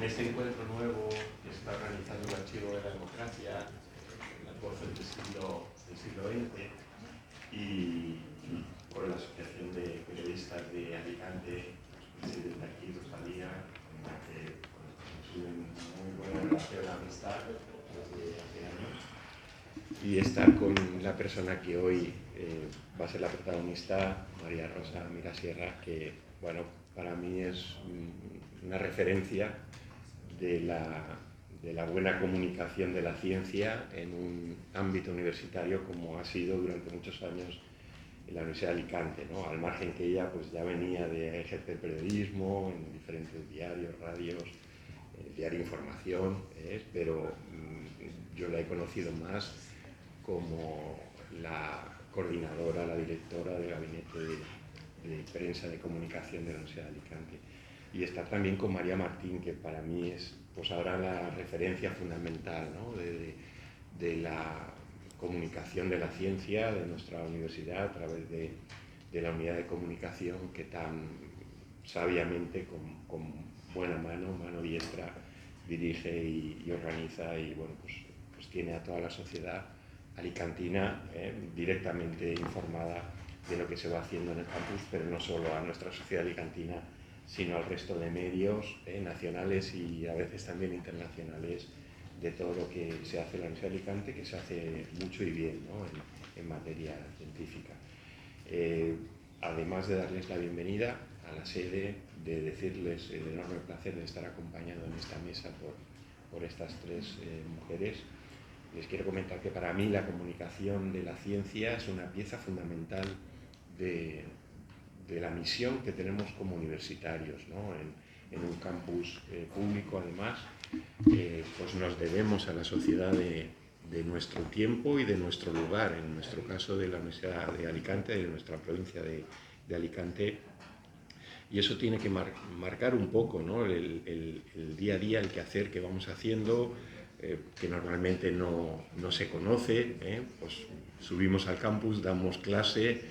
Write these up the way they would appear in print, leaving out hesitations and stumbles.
En este encuentro nuevo que está organizando el Archivo de la Democracia, las voces del siglo XX, y por la Asociación de Periodistas de Alicante, preside desde aquí Rosalía, en la que nos une muy buena relación de amistad desde hace años. Y estar con la persona que hoy va a ser la protagonista, María Rosa Mirasierra, que, bueno, para mí es una referencia de la buena comunicación de la ciencia en un ámbito universitario como ha sido durante muchos años en la Universidad de Alicante, ¿no? Al margen que ella pues, ya venía de ejercer periodismo en diferentes diarios, radios, diario Información, pero yo la he conocido más como la coordinadora, la directora del gabinete de prensa de comunicación de la Universidad de Alicante. Y estar también con María Martín, que para mí es pues ahora la referencia fundamental, ¿no? de la comunicación de la ciencia de nuestra universidad a través de la unidad de comunicación que tan sabiamente, con buena mano diestra, dirige y organiza y bueno, pues tiene a toda la sociedad alicantina directamente informada de lo que se va haciendo en el campus, pero no solo a nuestra sociedad alicantina, sino al resto de medios nacionales y a veces también internacionales de todo lo que se hace en la Universidad de Alicante, que se hace mucho y bien, ¿no? en materia científica. Además de darles la bienvenida a la sede, de decirles el enorme placer de estar acompañado en esta mesa por estas tres mujeres, les quiero comentar que para mí la comunicación de la ciencia es una pieza fundamental de la misión que tenemos como universitarios, ¿no? En un campus público, además, pues nos debemos a la sociedad de nuestro tiempo y de nuestro lugar, en nuestro caso de la Universidad de Alicante, de nuestra provincia de Alicante, y eso tiene que marcar un poco, ¿no? el día a día, el quehacer que vamos haciendo, que normalmente no se conoce, pues subimos al campus, damos clase,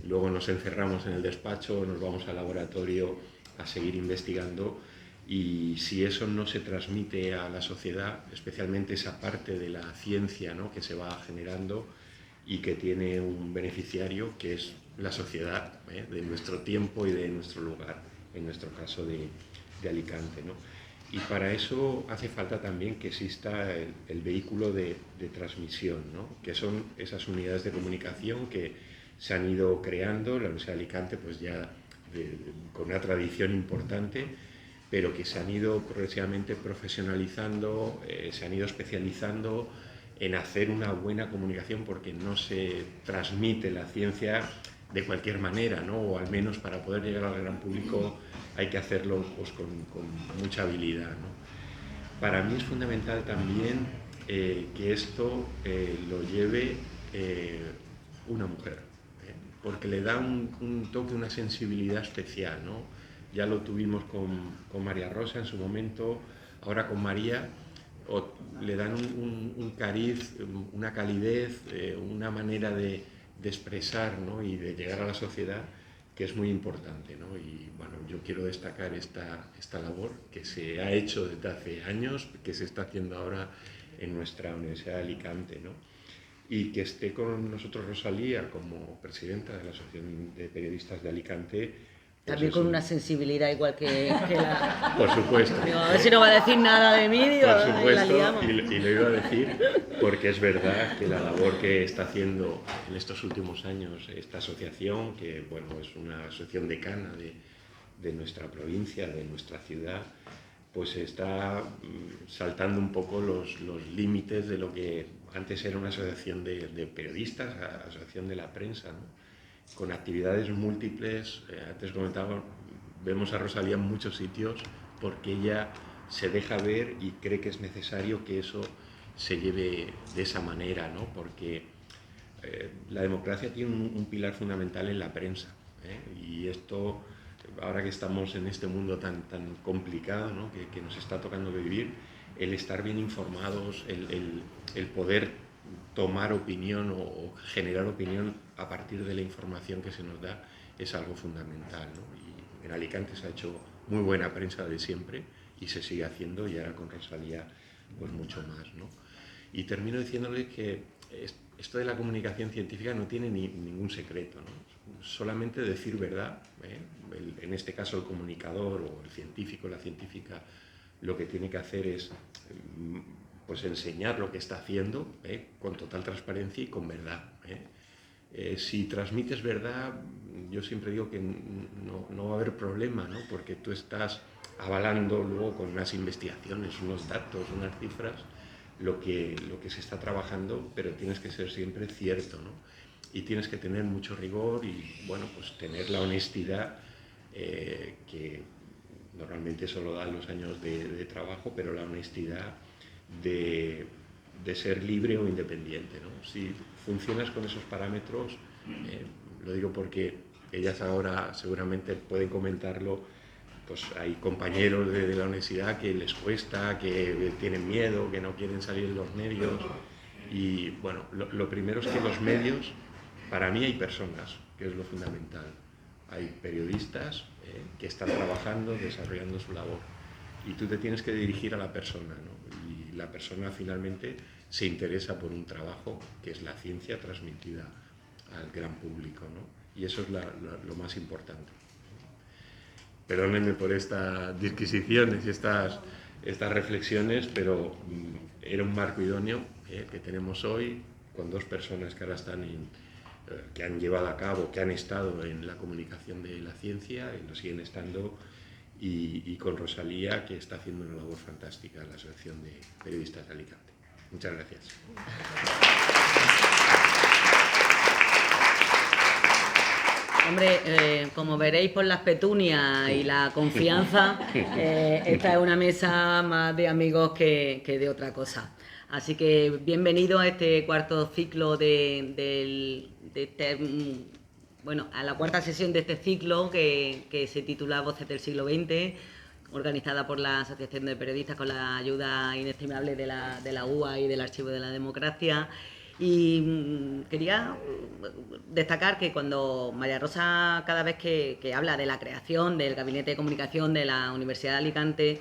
luego nos encerramos en el despacho, nos vamos al laboratorio a seguir investigando, y si eso no se transmite a la sociedad, especialmente esa parte de la ciencia, ¿no? que se va generando y que tiene un beneficiario que es la sociedad de nuestro tiempo y de nuestro lugar, en nuestro caso de Alicante, ¿no? Y para eso hace falta también que exista el vehículo de transmisión, ¿no? Que son esas unidades de comunicación que se han ido creando en la Universidad de Alicante, pues ya con una tradición importante, pero que se han ido progresivamente profesionalizando, se han ido especializando en hacer una buena comunicación, porque no se transmite la ciencia de cualquier manera, ¿no? O al menos para poder llegar al gran público hay que hacerlo pues, con mucha habilidad, ¿no? Para mí es fundamental también que esto lo lleve una mujer, porque le da un toque, una sensibilidad especial, ¿no? Ya lo tuvimos con María Rosa en su momento, ahora con María, le dan un cariz, una calidez, una manera de expresar, ¿no? Y de llegar a la sociedad que es muy importante, ¿no? Y bueno, yo quiero destacar esta labor que se ha hecho desde hace años, que se está haciendo ahora en nuestra Universidad de Alicante, ¿no? Y que esté con nosotros Rosalía como presidenta de la Asociación de Periodistas de Alicante. Pues también con una sensibilidad igual que la... Por supuesto. Digo, a ver si no va a decir nada de mí, digo, por supuesto, la liamos. Y lo iba a decir porque es verdad que la labor que está haciendo en estos últimos años esta asociación, que bueno, es una asociación decana de nuestra provincia, de nuestra ciudad, pues está saltando un poco los límites de lo que antes era una asociación de periodistas, asociación de la prensa, ¿no? Con actividades múltiples. Antes comentaba, vemos a Rosalía en muchos sitios porque ella se deja ver y cree que es necesario que eso se lleve de esa manera, ¿no? Porque la democracia tiene un pilar fundamental en la prensa, y esto, ahora que estamos en este mundo tan complicado, ¿no? que nos está tocando vivir, el estar bien informados, el poder tomar opinión o generar opinión a partir de la información que se nos da es algo fundamental, ¿no? Y en Alicante se ha hecho muy buena prensa de siempre y se sigue haciendo, y ahora con Rosalía pues mucho más, ¿no? Y termino diciéndole que esto de la comunicación científica no tiene ningún secreto, ¿no? Solamente decir verdad, ¿eh? En este caso el comunicador o el científico, la científica, lo que tiene que hacer es pues enseñar lo que está haciendo, con total transparencia y con verdad, si transmites verdad, yo siempre digo que no va a haber problema, ¿no? Porque tú estás avalando luego con unas investigaciones, unos datos, unas cifras, lo que se está trabajando, pero tienes que ser siempre cierto, ¿no? Y tienes que tener mucho rigor y, bueno, pues tener la honestidad que normalmente solo dan los años de trabajo, pero la honestidad de ser libre o independiente, ¿no? Si funcionas con esos parámetros, lo digo porque ellas ahora seguramente pueden comentarlo, pues hay compañeros de la universidad que les cuesta, que tienen miedo, que no quieren salir en los medios, y bueno, lo primero es que los medios, para mí hay personas, que es lo fundamental. Hay periodistas que están trabajando, desarrollando su labor, y tú te tienes que dirigir a la persona, ¿no? Y la persona finalmente se interesa por un trabajo que es la ciencia transmitida al gran público, ¿no? Y eso es lo más importante. Perdónenme por estas disquisiciones y estas reflexiones, pero era un marco idóneo que tenemos hoy, con dos personas que ahora están que han llevado a cabo, que han estado en la comunicación de la ciencia y lo siguen estando, y con Rosalía, que está haciendo una labor fantástica en la Asociación de Periodistas de Alicante. Muchas gracias. Hombre, como veréis por las petunias y la confianza, esta es una mesa más de amigos que de otra cosa. Así que bienvenido a este cuarto ciclo a la cuarta sesión de este ciclo que se titula Voces del siglo XX, organizada por la Asociación de Periodistas con la ayuda inestimable de la UA y del Archivo de la Democracia. Y quería destacar que cuando María Rosa, cada vez que habla de la creación del Gabinete de Comunicación de la Universidad de Alicante,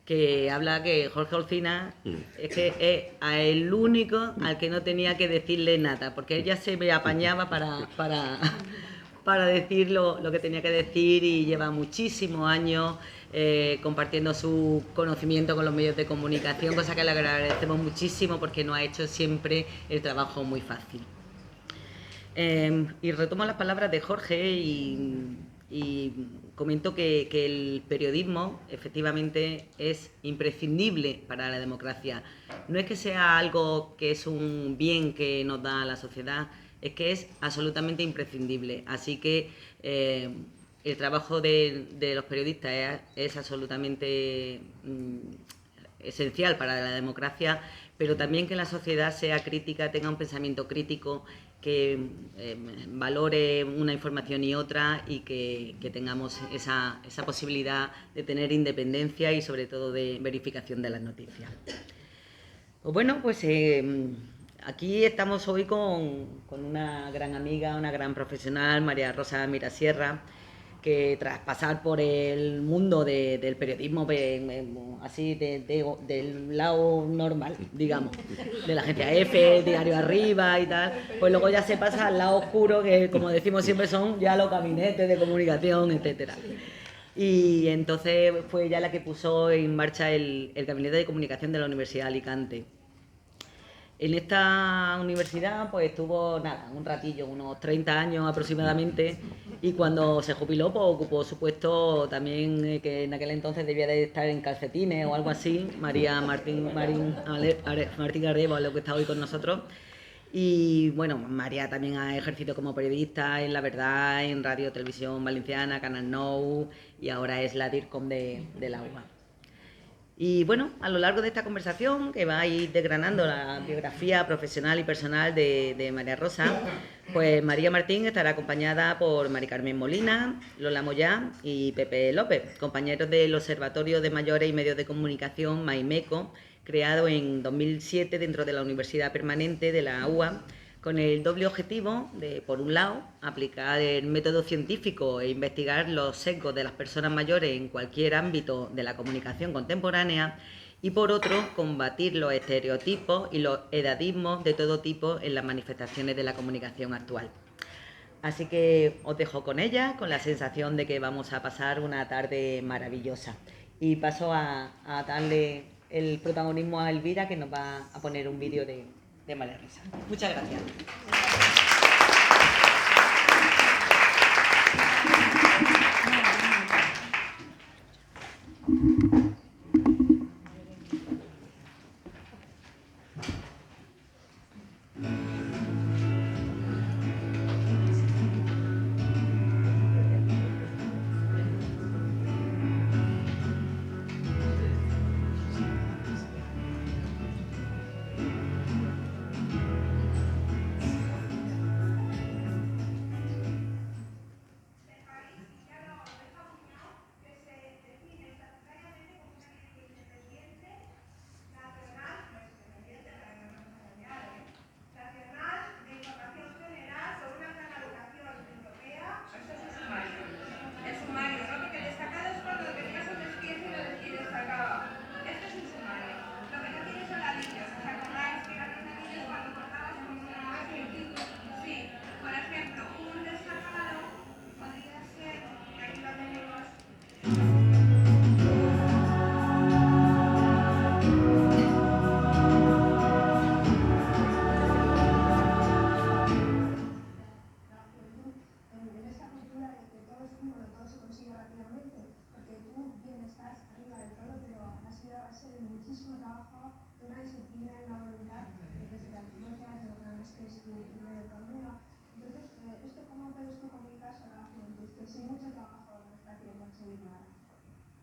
que habla que Jorge Olcina es que es el único al que no tenía que decirle nada, porque ella se me apañaba para decir lo que tenía que decir, y lleva muchísimos años compartiendo su conocimiento con los medios de comunicación, cosa que le agradecemos muchísimo porque nos ha hecho siempre el trabajo muy fácil. Y retomo las palabras de Jorge y comento que el periodismo efectivamente es imprescindible para la democracia. No es que sea algo que es un bien que nos da a la sociedad, es que es absolutamente imprescindible. Así que el trabajo de los periodistas es absolutamente esencial para la democracia, pero también que la sociedad sea crítica, tenga un pensamiento crítico, que valore una información y otra, y que tengamos esa posibilidad de tener independencia y sobre todo de verificación de las noticias. Pues bueno, pues aquí estamos hoy con una gran amiga, una gran profesional, María Rosa Mirasierra, que tras pasar por el mundo del periodismo así del lado normal, digamos, de la agencia F, Diario Arriba y tal, pues luego ya se pasa al lado oscuro, que como decimos siempre son ya los gabinetes de comunicación, etcétera. Y entonces fue ella la que puso en marcha el Gabinete de Comunicación de la Universidad de Alicante. En esta universidad pues estuvo un ratillo, unos 30 años aproximadamente, y cuando se jubiló pues ocupó su puesto también, que en aquel entonces debía de estar en calcetines o algo así, Martín Arevalo, lo que está hoy con nosotros. Y bueno, María también ha ejercido como periodista en La Verdad, en Radio Televisión Valenciana, Canal Nou, y ahora es la DIRCOM de la UBA. Y bueno, a lo largo de esta conversación, que va a ir desgranando la biografía profesional y personal de María Rosa, pues María Martín estará acompañada por Mari Carmen Molina, Lola Moyá y Pepe López, compañeros del Observatorio de Mayores y Medios de Comunicación, MAIMECO, creado en 2007 dentro de la Universidad Permanente de la UA, con el doble objetivo de, por un lado, aplicar el método científico e investigar los sesgos de las personas mayores en cualquier ámbito de la comunicación contemporánea, y por otro, combatir los estereotipos y los edadismos de todo tipo en las manifestaciones de la comunicación actual. Así que os dejo con ella, con la sensación de que vamos a pasar una tarde maravillosa. Y paso a darle el protagonismo a Elvira, que nos va a poner un vídeo de María Rosa. Muchas gracias.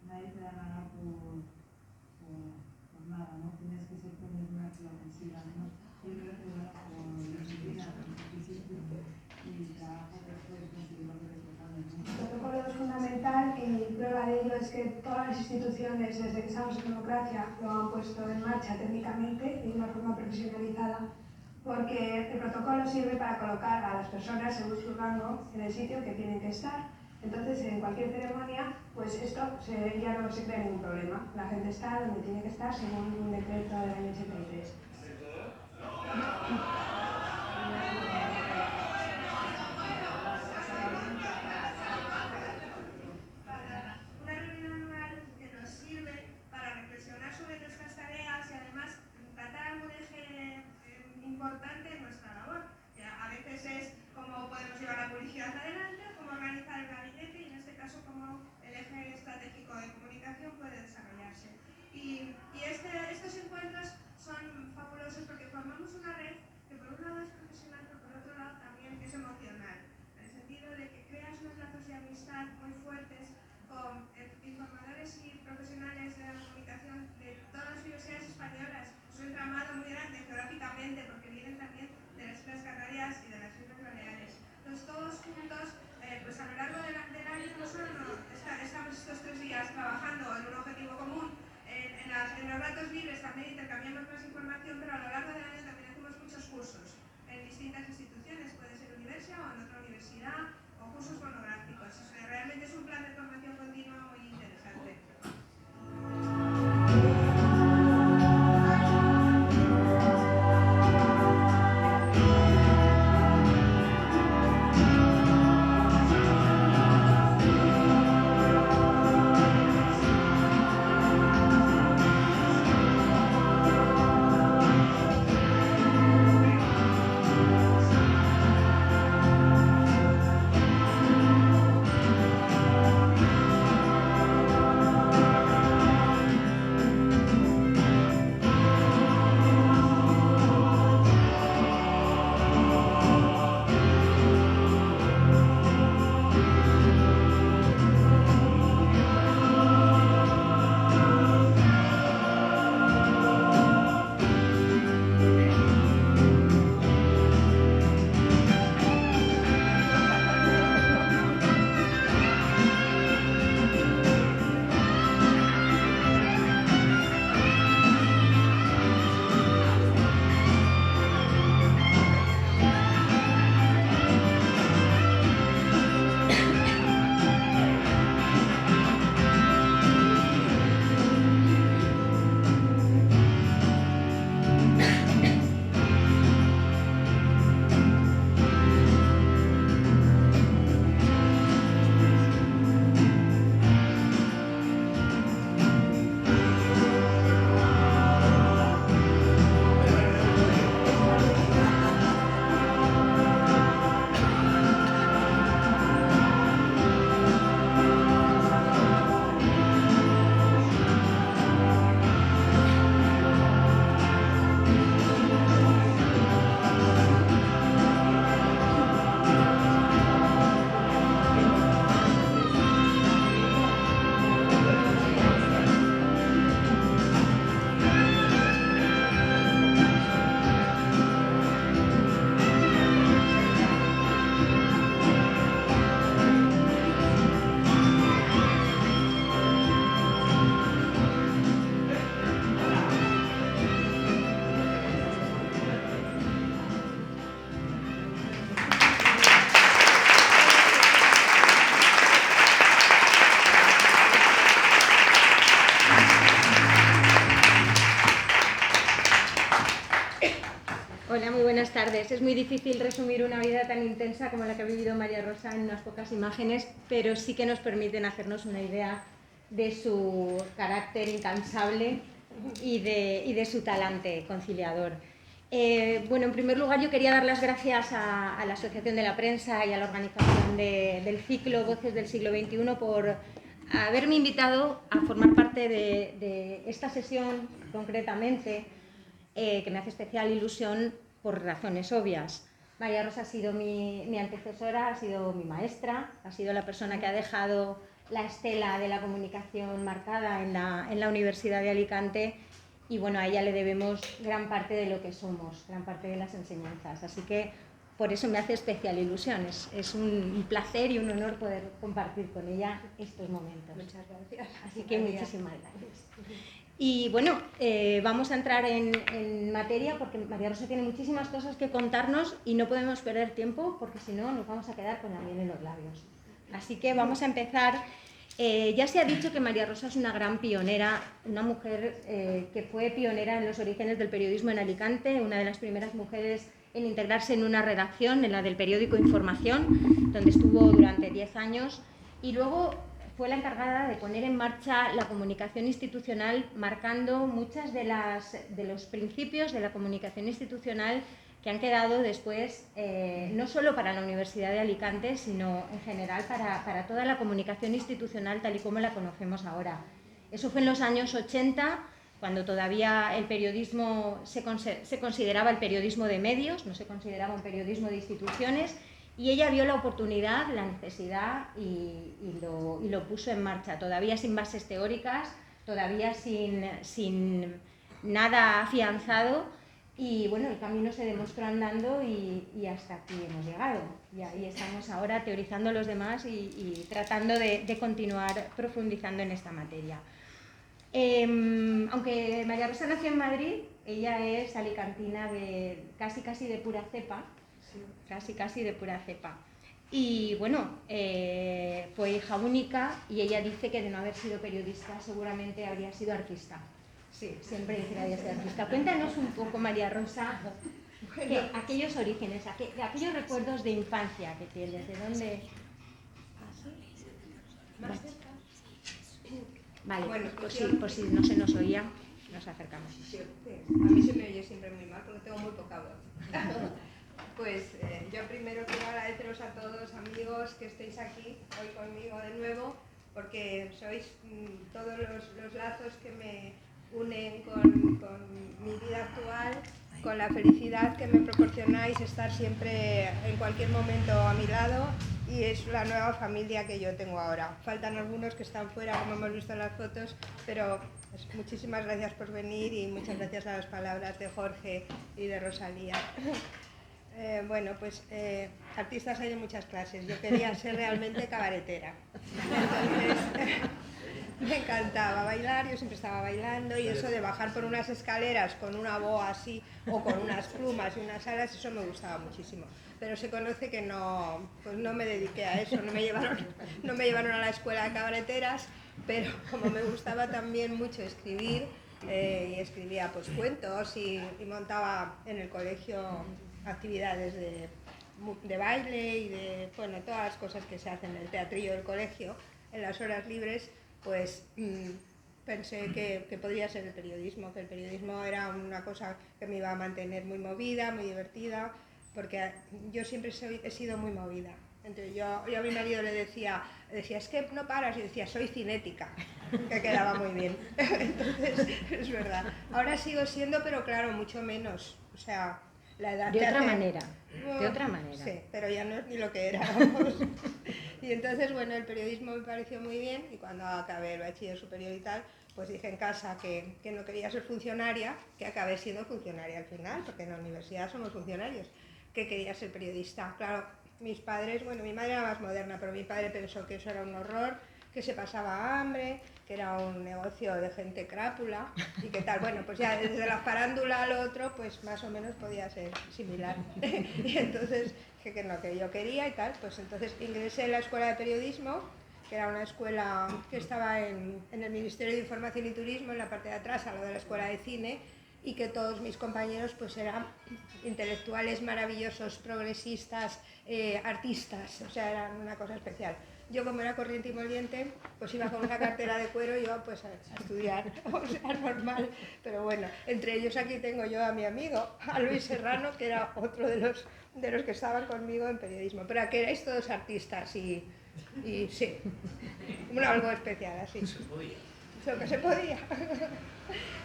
Nadie te da nada por nada, ¿no? Tienes que ser tú misma que lo consigas, ¿no? Yo creo que, bueno, por disciplina, por sacrificio y trabajo, pues puedes conseguir lo que te propones, ¿no? El protocolo es fundamental y prueba de ello es que todas las instituciones, desde que estamos en democracia, lo han puesto en marcha técnicamente y de una forma profesionalizada, porque el protocolo sirve para colocar a las personas según su rango en el sitio que tienen que estar. Entonces, en cualquier ceremonia, pues esto ya no se crea ningún problema. La gente está donde tiene que estar según un decreto del año 83. Una reunión anual que nos sirve para reflexionar sobre nuestras tareas y además tratar algún eje importante en nuestra labor. A veces es cómo podemos llevar la publicidad adelante, cómo organizar el gabinete y en este caso cómo el eje estratégico de comunicación puede desarrollarse. Y estos encuentros son fabulosos porque formamos una red que por un lado es profesional, pero por otro Hola, muy buenas tardes. Es muy difícil resumir una vida tan intensa como la que ha vivido María Rosa en unas pocas imágenes, pero sí que nos permiten hacernos una idea de su carácter incansable y de su talante conciliador. Bueno, en primer lugar yo quería dar las gracias a la Asociación de la Prensa y a la organización del ciclo Voces del siglo XXI por haberme invitado a formar parte de esta sesión concretamente, que me hace especial ilusión por razones obvias. María Rosa ha sido mi antecesora, ha sido mi maestra, ha sido la persona que ha dejado la estela de la comunicación marcada en la Universidad de Alicante, y bueno, a ella le debemos gran parte de lo que somos, gran parte de las enseñanzas. Así que por eso me hace especial ilusión. Es un placer y un honor poder compartir con ella estos momentos. Muchas gracias. Así que muchísimas gracias. Y bueno, vamos a entrar en materia porque María Rosa tiene muchísimas cosas que contarnos y no podemos perder tiempo porque si no nos vamos a quedar con la miel en los labios. Así que vamos a empezar. Ya se ha dicho que María Rosa es una gran pionera, una mujer que fue pionera en los orígenes del periodismo en Alicante, una de las primeras mujeres en integrarse en una redacción, en la del periódico Información, donde estuvo durante 10 años, y luego fue la encargada de poner en marcha la comunicación institucional, marcando muchas de los principios de la comunicación institucional que han quedado después, no solo para la Universidad de Alicante, sino en general para toda la comunicación institucional tal y como la conocemos ahora. Eso fue en los años 80, cuando todavía el periodismo se consideraba el periodismo de medios, no se consideraba un periodismo de instituciones, y ella vio la oportunidad, la necesidad y lo puso en marcha, todavía sin bases teóricas, todavía sin nada afianzado, y bueno, el camino se demostró andando y hasta aquí hemos llegado. Y ahí estamos ahora teorizando los demás y tratando de continuar profundizando en esta materia. Aunque María Rosa nació en Madrid, ella es alicantina casi de pura cepa. Casi de pura cepa. Y bueno, fue hija única y ella dice que de no haber sido periodista seguramente habría sido artista. Sí, siempre dice que habría sido artista. Cuéntanos un poco, María Rosa, aquellos orígenes, aquellos recuerdos de infancia que tienes, ¿de dónde? ¿Más cerca? Vale, Bueno, por si no se nos oía, nos acercamos. Sí, a mí se me oye siempre muy mal porque tengo muy poca voz. Pues yo primero quiero agradeceros a todos, amigos, que estéis aquí hoy conmigo de nuevo, porque sois todos los lazos que me unen con mi vida actual, con la felicidad que me proporcionáis estar siempre en cualquier momento a mi lado, y es la nueva familia que yo tengo ahora. Faltan algunos que están fuera, como hemos visto en las fotos, pero muchísimas gracias por venir y muchas gracias a las palabras de Jorge y de Rosalía. Bueno, pues artistas hay de muchas clases. Yo quería ser realmente cabaretera. Entonces, me encantaba bailar, yo siempre estaba bailando, y eso de bajar por unas escaleras con una boa así o con unas plumas y unas alas, eso me gustaba muchísimo. Pero se conoce que no, pues no me dediqué a eso, no me llevaron a la escuela de cabareteras, pero como me gustaba también mucho escribir, y escribía pues cuentos y montaba en el colegio actividades de baile y de, bueno, todas las cosas que se hacen en el teatrillo del colegio, en las horas libres, pues pensé que podría ser el periodismo, que el periodismo era una cosa que me iba a mantener muy movida, muy divertida, porque yo siempre he sido muy movida. Entonces yo a mi marido le decía, es que no paras, y decía, soy cinética, que quedaba muy bien. Entonces, es verdad. Ahora sigo siendo, pero claro, mucho menos, o sea, la edad de otra hace... manera, de otra manera. Sí, pero ya no es ni lo que era, vamos. Y entonces, bueno, el periodismo me pareció muy bien, y cuando acabé el bachiller superior y tal, pues dije en casa que no quería ser funcionaria, que acabé siendo funcionaria al final, porque en la universidad somos funcionarios, que quería ser periodista. Claro, mis padres, bueno, mi madre era más moderna, pero mi padre pensó que eso era un horror, que se pasaba hambre, que era un negocio de gente crápula y que tal. Bueno, pues ya desde la farándula al otro, pues más o menos podía ser similar. Y entonces dije que no, que yo quería y tal. Pues entonces ingresé en la escuela de periodismo, que era una escuela que estaba en el Ministerio de Información y Turismo, en la parte de atrás, al lado de la escuela de cine, y que todos mis compañeros pues eran intelectuales maravillosos, progresistas, artistas, o sea, eran una cosa especial. Yo, como era corriente y moliente, pues iba con una cartera de cuero y iba pues a estudiar, o sea, normal. Pero bueno, entre ellos aquí tengo yo a mi amigo, a Luis Serrano, que era otro de los que estaban conmigo en periodismo. Pero que erais todos artistas y sí, algo especial, así. Lo que se podía.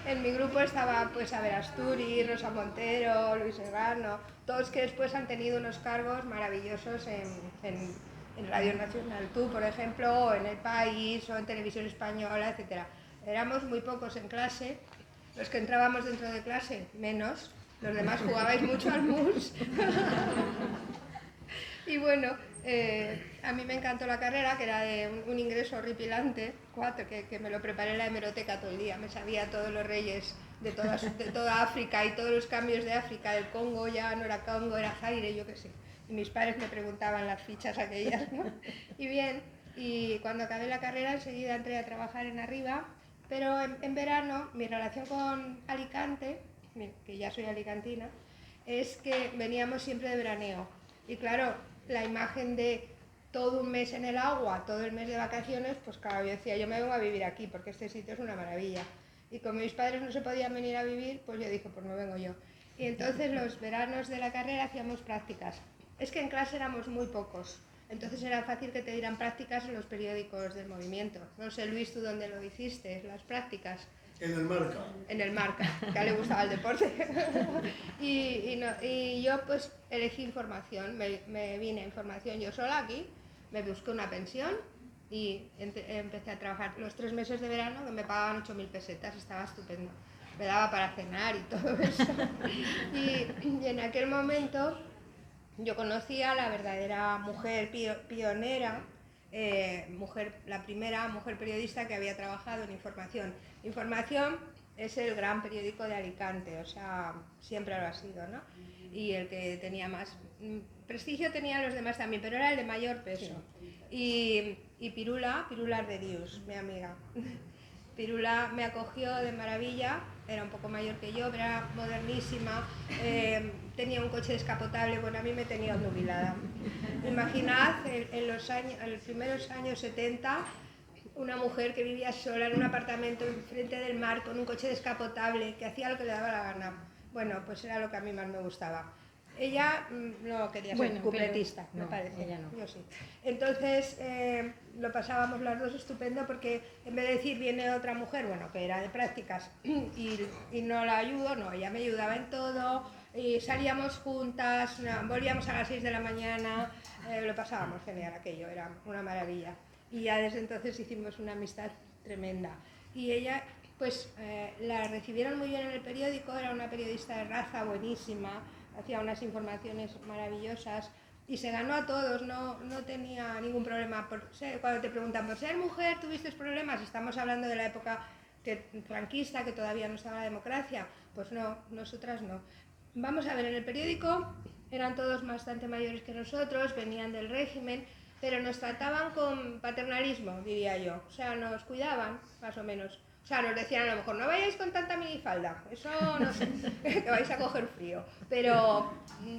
En mi grupo estaba pues Abel Asturi, Rosa Montero, Luis Serrano, todos que después han tenido unos cargos maravillosos en Radio Nacional, tú por ejemplo, o en El País, o en Televisión Española, etc. Éramos muy pocos en clase, los que entrábamos dentro de clase, menos, los demás jugabais mucho al mus. Y bueno, a mí me encantó la carrera, que era de un ingreso horripilante, 4, que me lo preparé en la hemeroteca todo el día, me sabía todos los reyes de toda África y todos los cambios de África, del Congo ya no era Congo, era Zaire, yo qué sé. Y mis padres me preguntaban las fichas aquellas, ¿no? Y bien, y cuando acabé la carrera enseguida entré a trabajar en Arriba, pero en verano mi relación con Alicante, que ya soy alicantina, es que veníamos siempre de veraneo. Y claro, la imagen de todo un mes en el agua, todo el mes de vacaciones, pues claro, yo decía, yo me vengo a vivir aquí porque este sitio es una maravilla. Y como mis padres no se podían venir a vivir, pues yo dije, pues me vengo yo. Y entonces los veranos de la carrera hacíamos prácticas. Es que en clase éramos muy pocos, entonces era fácil que te dieran prácticas en los periódicos del movimiento. No sé, Luis, ¿tú dónde lo hiciste, las prácticas? En el Marca. En el Marca, que a él le gustaba el deporte. y yo pues elegí información, me vine a información yo sola aquí, me busqué una pensión y empecé a trabajar los 3 meses de verano, que me pagaban 8.000 pesetas, estaba estupendo. Me daba para cenar y todo eso. Y en aquel momento yo conocí a la verdadera mujer pionera, la primera mujer periodista que había trabajado en Información. Información es el gran periódico de Alicante, o sea, siempre lo ha sido, ¿no? Y el que tenía más prestigio tenía los demás también, pero era el de mayor peso. Y Pirula Arderius, mi amiga. Pirula me acogió de maravilla, era un poco mayor que yo, pero era modernísima, tenía un coche descapotable, bueno, a mí me tenía obnubilada. Imaginad en los primeros años 70, una mujer que vivía sola en un apartamento enfrente del mar con un coche descapotable, que hacía lo que le daba la gana. Bueno, pues era lo que a mí más me gustaba. Ella no quería ser cupletista, me parece. Ella no. Yo sí. Entonces lo pasábamos las dos estupendo porque en vez de decir viene otra mujer, bueno, que era de prácticas y no la ayudo, no, ella me ayudaba en todo y salíamos juntas, volvíamos a las 6 de la mañana, lo pasábamos genial aquello, era una maravilla. Y ya desde entonces hicimos una amistad tremenda. Y ella, pues la recibieron muy bien en el periódico, era una periodista de raza buenísima, hacía unas informaciones maravillosas y se ganó a todos, no tenía ningún problema. Cuando te preguntan, ¿por ser mujer tuviste problemas? Estamos hablando de la época franquista, que todavía no estaba la democracia. Pues no, nosotras no. Vamos a ver, en el periódico eran todos bastante mayores que nosotros, venían del régimen, pero nos trataban con paternalismo, diría yo. O sea, nos cuidaban, más o menos. O sea, nos decían a lo mejor, no vayáis con tanta minifalda, eso no sé, que vais a coger frío. Pero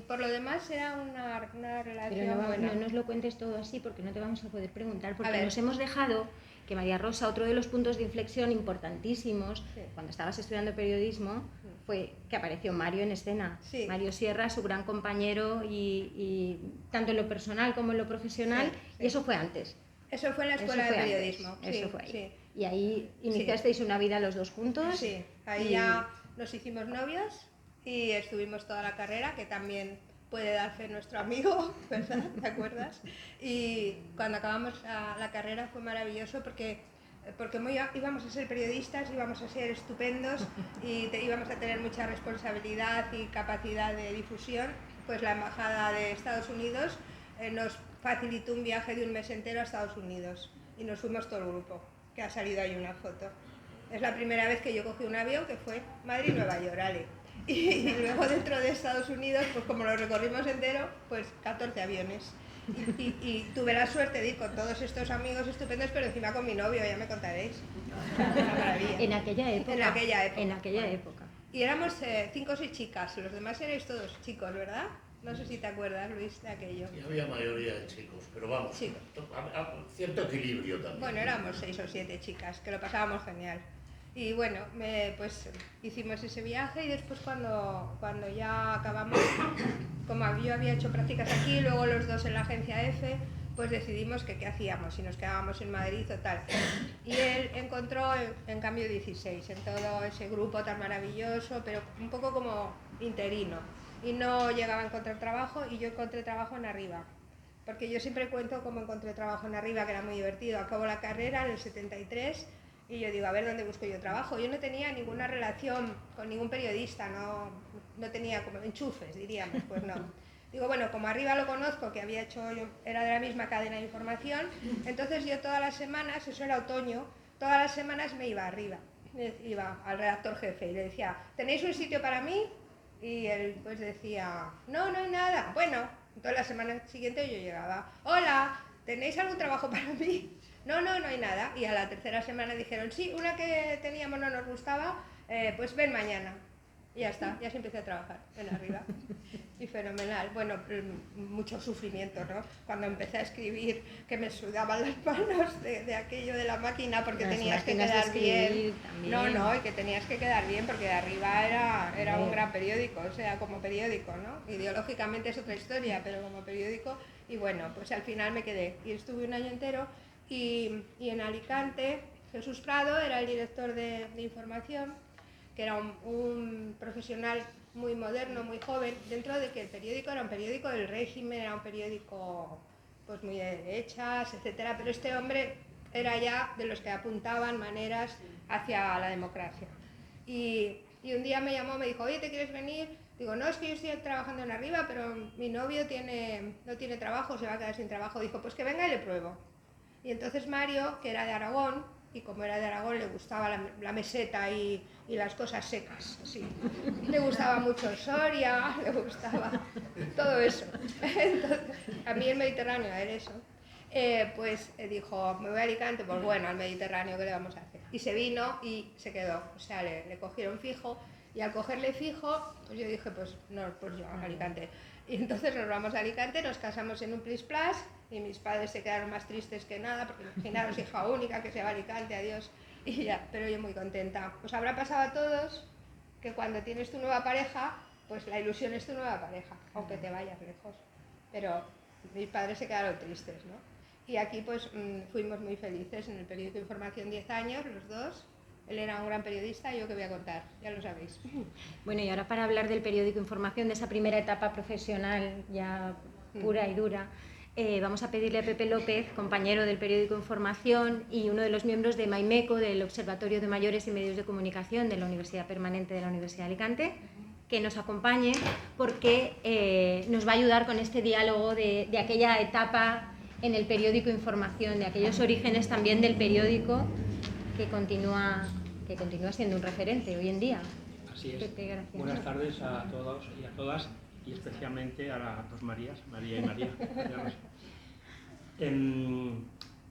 por lo demás era una relación buena. No nos lo cuentes todo así porque no te vamos a poder preguntar, porque nos hemos dejado que María Rosa, otro de los puntos de inflexión importantísimos, cuando estabas estudiando periodismo, fue que apareció Mario en escena. Sí. Mario Sierra, su gran compañero, y tanto en lo personal como en lo profesional, y eso fue antes. Eso fue en la escuela de periodismo. Eso fue ahí. Sí. Y ahí iniciasteis una vida los dos juntos. Sí, ahí ya nos hicimos novios y estuvimos toda la carrera, que también puede dar fe nuestro amigo, ¿verdad? ¿Te acuerdas? Y cuando acabamos la carrera fue maravilloso porque íbamos a ser periodistas, íbamos a ser estupendos y íbamos a tener mucha responsabilidad y capacidad de difusión. Pues la Embajada de Estados Unidos nos facilitó un viaje de un mes entero a Estados Unidos y nos fuimos todo el grupo, que ha salido ahí una foto. Es la primera vez que yo cogí un avión, que fue Madrid-Nueva York, Ale. Y luego dentro de Estados Unidos, pues como lo recorrimos entero, pues 14 aviones. Y tuve la suerte de ir con todos estos amigos estupendos, pero encima con mi novio, ya me contaréis. Una maravilla. En aquella época. En aquella época. En aquella época. Y éramos 5 o 6 chicas, los demás erais todos chicos, ¿verdad? No sé si te acuerdas, Luis, de aquello. Y había mayoría de chicos, pero vamos, Sí. cierto equilibrio también. Bueno, éramos 6 o 7 chicas, que lo pasábamos genial. Y bueno, pues hicimos ese viaje y después cuando ya acabamos, como yo había hecho prácticas aquí, luego los dos en la agencia F, pues decidimos que qué hacíamos, si nos quedábamos en Madrid o tal. Y él encontró en cambio 16, en todo ese grupo tan maravilloso, pero un poco como interino. Y no llegaba a encontrar trabajo y yo encontré trabajo en Arriba. Porque yo siempre cuento cómo encontré trabajo en Arriba, que era muy divertido. Acabo la carrera en el 73 y yo digo, a ver dónde busco yo trabajo. Yo no tenía ninguna relación con ningún periodista, no tenía como enchufes, diríamos, pues no. Digo, bueno, como Arriba lo conozco, que había hecho, yo era de la misma cadena de información, entonces yo todas las semanas, eso era otoño, todas las semanas me iba a Arriba. Iba al redactor jefe y le decía, ¿tenéis un sitio para mí? Y él pues decía, no hay nada. Bueno, entonces la semana siguiente yo llegaba, hola, ¿tenéis algún trabajo para mí? No hay nada. Y a la tercera semana dijeron, sí, una que teníamos no nos gustaba, pues ven mañana. Y ya está, ya se empecé a trabajar en Arriba. Y fenomenal. Bueno, mucho sufrimiento, ¿no? Cuando empecé a escribir, que me sudaban las manos de aquello de la máquina porque Las tenías que máquinas de quedar bien. escribir también. No, y que tenías que quedar bien porque Arriba era un gran periódico, o sea, como periódico, ¿no? Ideológicamente es otra historia, pero como periódico. Y bueno, pues al final me quedé. Y estuve un año entero y en Alicante, Jesús Prado era el director de información, que era un profesional muy moderno, muy joven, dentro de que el periódico era un periódico del régimen, era un periódico pues muy de derechas, etcétera, pero este hombre era ya de los que apuntaban maneras hacia la democracia. Y un día me llamó, me dijo, oye, ¿te quieres venir? Digo, no, es que yo estoy trabajando en Arriba, pero mi novio no tiene trabajo, se va a quedar sin trabajo. Dijo, pues que venga y le pruebo. Y entonces Mario, que era de Aragón, y como era de Aragón le gustaba la meseta y las cosas secas, así. Le gustaba mucho Soria, le gustaba todo eso. Entonces, a mí el Mediterráneo era eso. Pues dijo, me voy a Alicante, pues bueno, al Mediterráneo, ¿qué le vamos a hacer? Y se vino y se quedó, o sea, le cogieron fijo, y al cogerle fijo, pues yo dije, pues no, pues yo a Alicante. Y entonces nos vamos a Alicante, nos casamos en un plis-plas, y mis padres se quedaron más tristes que nada, porque imaginaros, hija única, que se va a Alicante, adiós, y ya, pero yo muy contenta. Os habrá pasado a todos que cuando tienes tu nueva pareja, pues la ilusión es tu nueva pareja, aunque te vayas lejos. Pero mis padres se quedaron tristes, ¿no? Y aquí pues fuimos muy felices en el periódico de Información 10 años, los dos. Él era un gran periodista y yo qué voy a contar, ya lo sabéis. Bueno, y ahora para hablar del periódico Información, de esa primera etapa profesional ya pura y dura, vamos a pedirle a Pepe López, compañero del periódico Información y uno de los miembros de Maimeco, del Observatorio de Mayores y Medios de Comunicación de la Universidad Permanente de la Universidad de Alicante, que nos acompañe porque nos va a ayudar con este diálogo de aquella etapa en el periódico Información, de aquellos orígenes también del periódico que continúa siendo un referente hoy en día. Así es. Pepe, gracias. Buenas tardes a todos y a todas, y especialmente a las dos Marías, María y María.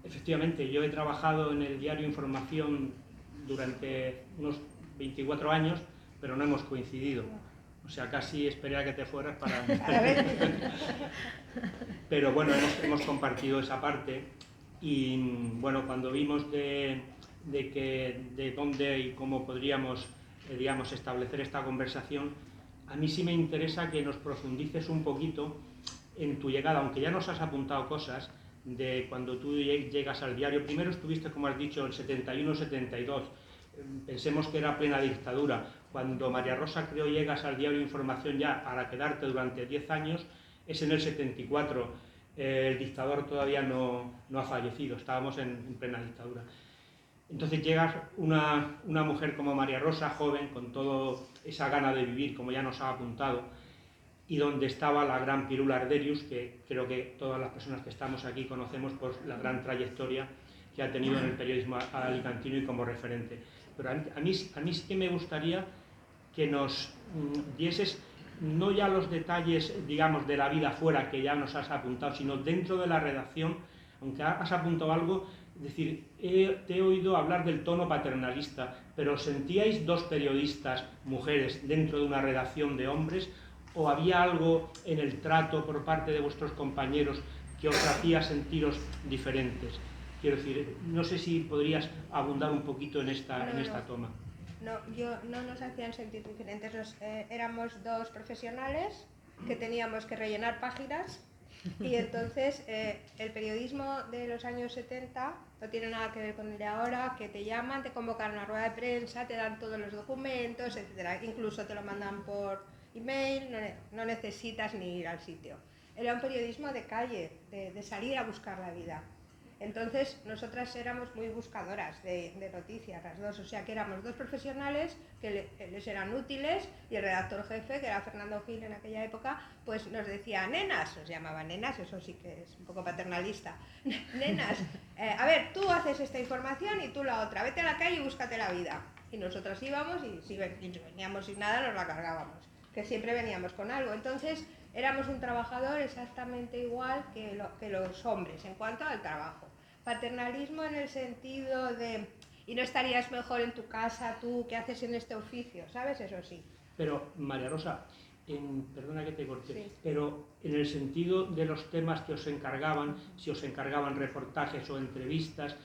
Efectivamente, yo he trabajado en el diario Información durante unos 24 años, pero no hemos coincidido. O sea, casi esperé a que te fueras para... Pero bueno, hemos compartido esa parte y bueno, cuando vimos de dónde y cómo podríamos, digamos, establecer esta conversación, a mí sí me interesa que nos profundices un poquito en tu llegada, aunque ya nos has apuntado cosas de cuando tú llegas al diario. Primero estuviste, como has dicho, el 71-72, pensemos que era plena dictadura. Cuando María Rosa creo llegas al diario Información ya para quedarte durante 10 años, es en el 74, el dictador todavía no ha fallecido, estábamos en plena dictadura. Entonces llega una mujer como María Rosa, joven, con toda esa gana de vivir, como ya nos ha apuntado, y donde estaba la gran Pirula Arderius, que creo que todas las personas que estamos aquí conocemos por la gran trayectoria que ha tenido en el periodismo alicantino y como referente. Pero a mí sí que me gustaría que nos dieses no ya los detalles, digamos, de la vida fuera que ya nos has apuntado, sino dentro de la redacción, aunque has apuntado algo, Es decir, te he oído hablar del tono paternalista, pero ¿sentíais dos periodistas, mujeres, dentro de una redacción de hombres? ¿O había algo en el trato por parte de vuestros compañeros que os hacía sentiros diferentes? Quiero decir, no sé si podrías abundar un poquito en esta toma. No, no nos hacían sentir diferentes. Éramos dos profesionales que teníamos que rellenar páginas y entonces el periodismo de los años 70 no tiene nada que ver con el de ahora, que te llaman, te convocan a una rueda de prensa, te dan todos los documentos, etcétera. Incluso te lo mandan por email, no necesitas ni ir al sitio. Era un periodismo de calle, de salir a buscar la vida. Entonces, nosotras éramos muy buscadoras de noticias, las dos, o sea que éramos dos profesionales que les eran útiles y el redactor jefe, que era Fernando Gil en aquella época, pues nos decía, nenas, nos llamaba nenas, eso sí que es un poco paternalista, nenas, a ver, tú haces esta información y tú la otra, vete a la calle y búscate la vida. Y nosotras íbamos y si veníamos sin nada nos la cargábamos, que siempre veníamos con algo. Entonces, éramos un trabajador exactamente igual que los hombres en cuanto al trabajo. Paternalismo en el sentido de, y no estarías mejor en tu casa tú, ¿qué haces en este oficio? ¿Sabes? Eso sí. Pero, María Rosa, perdona que te corte, Sí. pero en el sentido de los temas que os encargaban, si os encargaban reportajes o entrevistas,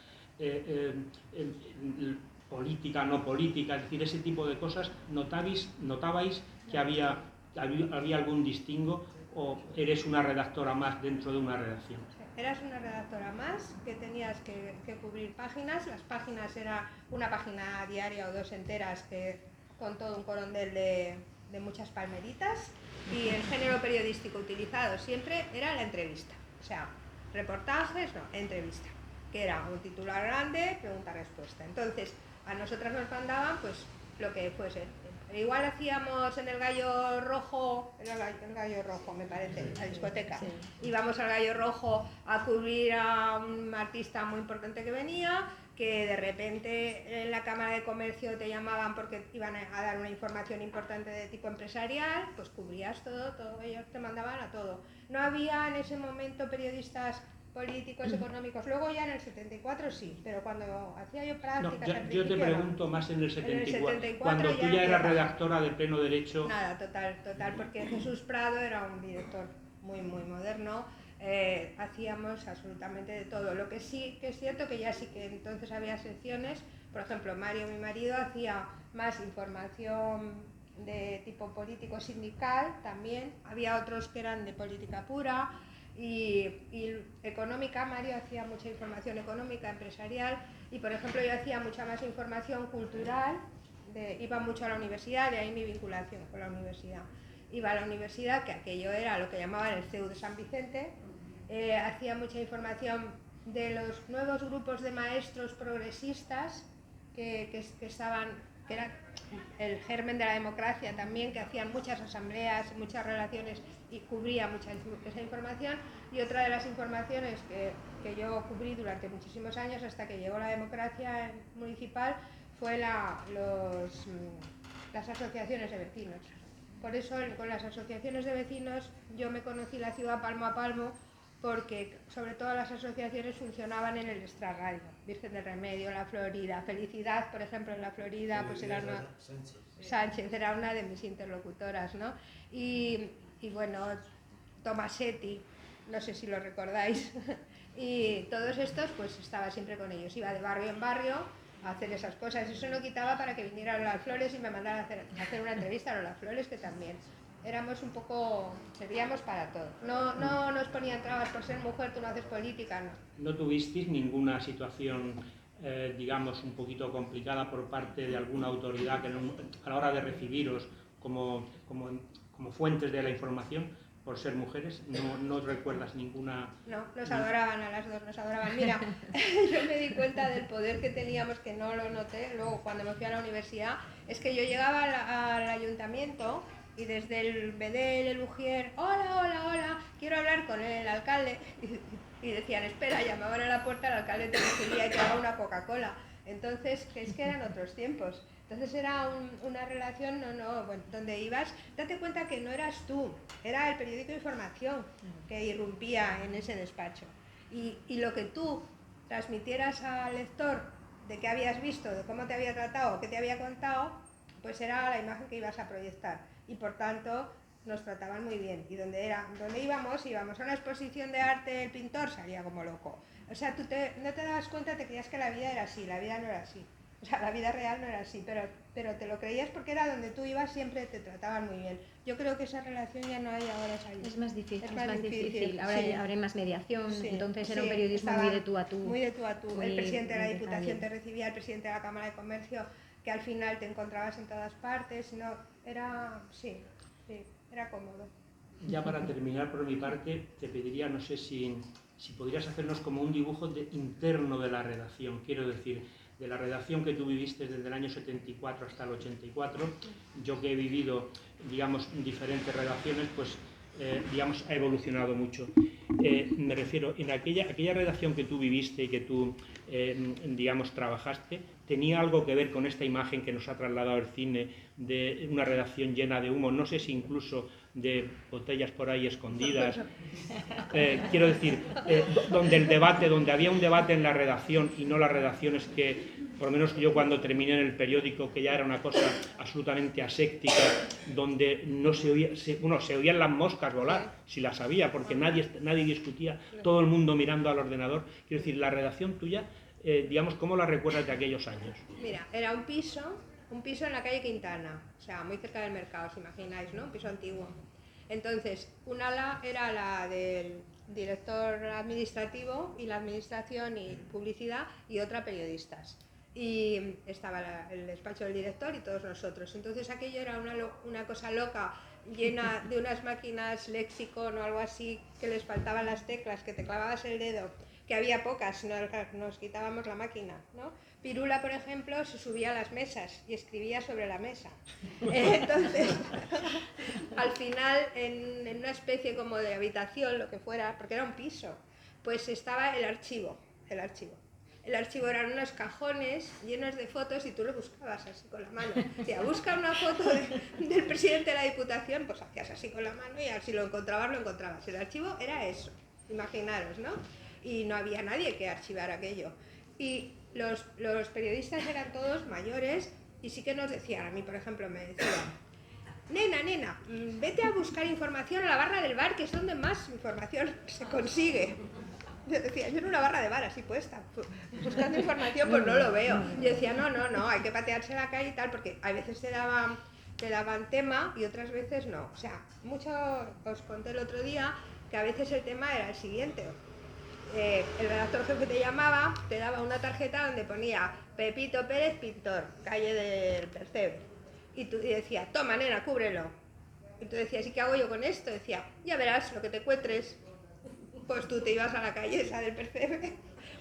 política, no política, es decir, ese tipo de cosas, ¿notabais que había algún distingo o eres una redactora más dentro de una redacción? Eras una redactora más, que tenías que cubrir páginas. Las páginas era una página diaria o dos enteras con todo un corondel de muchas palmeritas, y el género periodístico utilizado siempre era la entrevista. O sea, reportajes, no, entrevista, que era un titular grande, pregunta-respuesta. Entonces, a nosotras nos mandaban pues lo que fuese. Igual hacíamos en el Gallo Rojo, me parece, la discoteca. Sí. Íbamos al Gallo Rojo a cubrir a un artista muy importante que venía, que de repente en la Cámara de Comercio te llamaban porque iban a dar una información importante de tipo empresarial, pues cubrías todo, ellos te mandaban a todo. No había en ese momento periodistas políticos, económicos. Luego ya en el 74 sí, pero cuando hacía yo prácticas... No, yo te pregunto más en el 74, cuando tú ya eras redactora de pleno derecho... Nada, total, porque Jesús Prado era un director muy moderno, hacíamos absolutamente de todo. Lo que sí que es cierto que ya sí que entonces había secciones, por ejemplo, Mario, mi marido, hacía más información de tipo político sindical también, había otros que eran de política pura, y económica. Mario hacía mucha información económica, empresarial, y por ejemplo yo hacía mucha más información cultural, iba mucho a la universidad, de ahí mi vinculación con la universidad. Iba a la universidad, que aquello era lo que llamaban el CEU de San Vicente, hacía mucha información de los nuevos grupos de maestros progresistas que eran el germen de la democracia también, que hacían muchas asambleas, muchas relaciones, y cubría mucha esa información. Y otra de las informaciones que yo cubrí durante muchísimos años hasta que llegó la democracia municipal fue las asociaciones de vecinos. Por eso con las asociaciones de vecinos yo me conocí la ciudad palmo a palmo, porque sobre todo las asociaciones funcionaban en el extrarradio. Virgen del Remedio, La Florida, Felicidad, por ejemplo, en La Florida, pues era Sánchez era una de mis interlocutoras, ¿no? Y bueno, Tomasetti, no sé si lo recordáis, y todos estos, pues estaba siempre con ellos, iba de barrio en barrio a hacer esas cosas. Eso no quitaba para que vinieran Las Flores y me mandaran a hacer una entrevista a Las Flores, que también éramos un poco, servíamos para todo. No nos ponían trabas por ser mujer, tú no haces política, no. ¿No tuvisteis ninguna situación, digamos, un poquito complicada por parte de alguna autoridad que a la hora de recibiros como fuentes de la información por ser mujeres? ¿No recuerdas ninguna...? No, nos adoraban a las dos, nos adoraban. Mira, yo me di cuenta del poder que teníamos, que no lo noté luego cuando me fui a la universidad, es que yo llegaba al ayuntamiento y desde el Bedel, el Ujier, hola, quiero hablar con el alcalde, y decían, espera, llamaban a la puerta, el alcalde te recibía y te daba una Coca-Cola. Entonces, es que eran otros tiempos. Entonces era una relación, bueno, donde ibas, date cuenta que no eras tú, era el periódico de información que irrumpía en ese despacho. Y lo que tú transmitieras al lector de qué habías visto, de cómo te había tratado, qué te había contado, pues era la imagen que ibas a proyectar. Y por tanto, nos trataban muy bien. Y donde íbamos a una exposición de arte del pintor, salía como loco. O sea, no te dabas cuenta, te creías que la vida era así, la vida no era así. O sea, la vida real no era así, pero te lo creías porque era donde tú ibas, siempre te trataban muy bien. Yo creo que esa relación ya no hay ahora. Es más difícil. Ahora, sí. ahora hay más mediación, Sí, entonces era sí, un periodismo muy de tú a tú. Muy de tú a tú. Muy El presidente de la Diputación bien. te recibía, el presidente de la Cámara de Comercio, que al final te encontrabas en todas partes. No, era cómodo. Ya para terminar por mi parte, te pediría, no sé si podrías hacernos como un dibujo interno de la redacción, quiero decir, de la redacción que tú viviste desde el año 74 hasta el 84, yo que he vivido, digamos, diferentes redacciones, pues, digamos, ha evolucionado mucho. Me refiero, en aquella redacción que tú viviste y que tú, digamos, trabajaste, ¿tenía algo que ver con esta imagen que nos ha trasladado el cine de una redacción llena de humo? No sé si incluso de botellas por ahí escondidas. Quiero decir, donde había un debate en la redacción y no las redacciones que, por lo menos yo cuando terminé en el periódico, que ya era una cosa absolutamente aséptica, donde no se oían las moscas volar, si las había, porque nadie discutía, todo el mundo mirando al ordenador. Quiero decir, la redacción tuya, digamos, ¿cómo la recuerdas de aquellos años? Mira, era un piso en la calle Quintana, o sea, muy cerca del mercado, os imagináis, ¿no? Un piso antiguo. Entonces, un ala era la del director administrativo y la administración y publicidad, y otra periodistas. Y estaba el despacho del director y todos nosotros. Entonces aquello era una cosa loca, llena de unas máquinas Lexicon o algo así, que les faltaban las teclas, que te clavabas el dedo, que había pocas, nos quitábamos la máquina, ¿no? Pirula, por ejemplo, se subía a las mesas y escribía sobre la mesa. Entonces, al final, en una especie como de habitación, lo que fuera, porque era un piso, pues estaba el archivo. El archivo eran unos cajones llenos de fotos y tú lo buscabas así con la mano. Decía, busca una foto del presidente de la Diputación, pues hacías así con la mano y si lo encontrabas, lo encontrabas. El archivo era eso, imaginaros, ¿no? Y no había nadie que archivara aquello. Y los periodistas eran todos mayores y sí que nos decían, a mí por ejemplo me decían, nena, vete a buscar información a la barra del bar, que es donde más información se consigue. Yo decía, yo en una barra de bar así puesta, buscando información, pues no lo veo. Yo decía, no, hay que patearse la calle y tal, porque a veces te daban tema y otras veces no. O sea, mucho os conté el otro día que a veces el tema era el siguiente. El redactor jefe te llamaba, te daba una tarjeta donde ponía Pepito Pérez, pintor, calle del Percebe. Y tú decías, toma nena, cúbrelo. Y tú decías, ¿y qué hago yo con esto? Decía, ya verás lo que te encuentres. Pues tú te ibas a la calle esa del Percebe,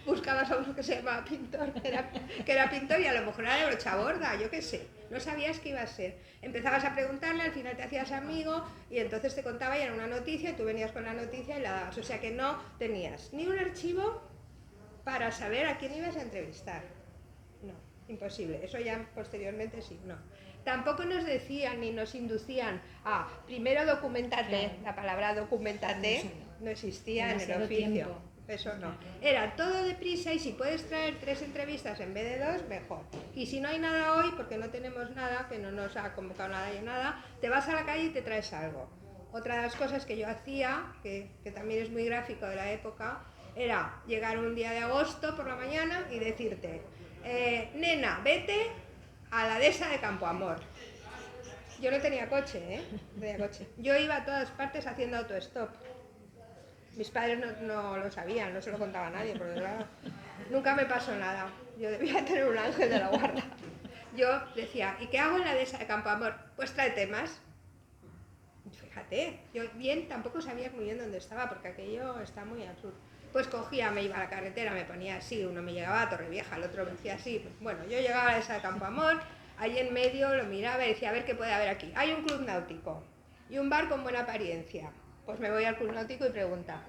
buscabas a uno que se llamaba pintor, que era pintor, y a lo mejor era de brocha borda, yo qué sé, no sabías qué iba a ser. Empezabas a preguntarle, al final te hacías amigo y entonces te contaba y era una noticia y tú venías con la noticia y la dabas. O sea que no tenías ni un archivo para saber a quién ibas a entrevistar. No, imposible. Eso ya posteriormente sí, no. Tampoco nos decían ni nos inducían a primero documentate, la palabra documentate no existía en el oficio. Eso no. Era todo deprisa y si puedes traer 3 entrevistas en vez de 2, mejor. Y si no hay nada hoy, porque no tenemos nada, que no nos ha convocado nada, te vas a la calle y te traes algo. Otra de las cosas que yo hacía, que también es muy gráfico de la época, era llegar un día de agosto por la mañana y decirte, nena, vete a la dehesa de Campoamor. Yo no tenía coche, no tenía coche. Yo iba a todas partes haciendo autostop. Mis padres no lo sabían, no se lo contaba a nadie, porque claro, nunca me pasó nada. Yo debía tener un ángel de la guarda. Yo decía, ¿y qué hago en la dehesa de Campoamor? Pues tráete más. Fíjate, yo bien tampoco sabía muy bien dónde estaba, porque aquello está muy al sur. Pues cogía, me iba a la carretera, me ponía así, uno me llegaba a Torrevieja, el otro me decía así. Pues, bueno, yo llegaba a la dehesa de Campoamor, allí en medio lo miraba y decía, a ver qué puede haber aquí. Hay un club náutico y un bar con buena apariencia. Pues me voy al club náutico y pregunta,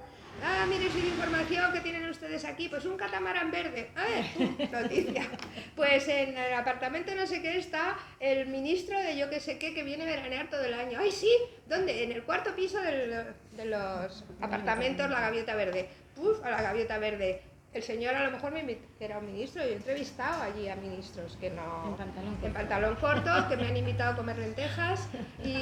mire, soy de información que tienen ustedes aquí, pues un catamarán verde. Noticia. Pues en el apartamento no sé qué está el ministro de yo que sé qué, que viene a veranear todo el año. ¡Ay, sí! ¿Dónde? En el 4º piso de los apartamentos, la Gaviota Verde. A la Gaviota Verde. el señor a lo mejor que era un ministro, yo he entrevistado allí a ministros que no... En pantalón corto, que me han invitado a comer lentejas y...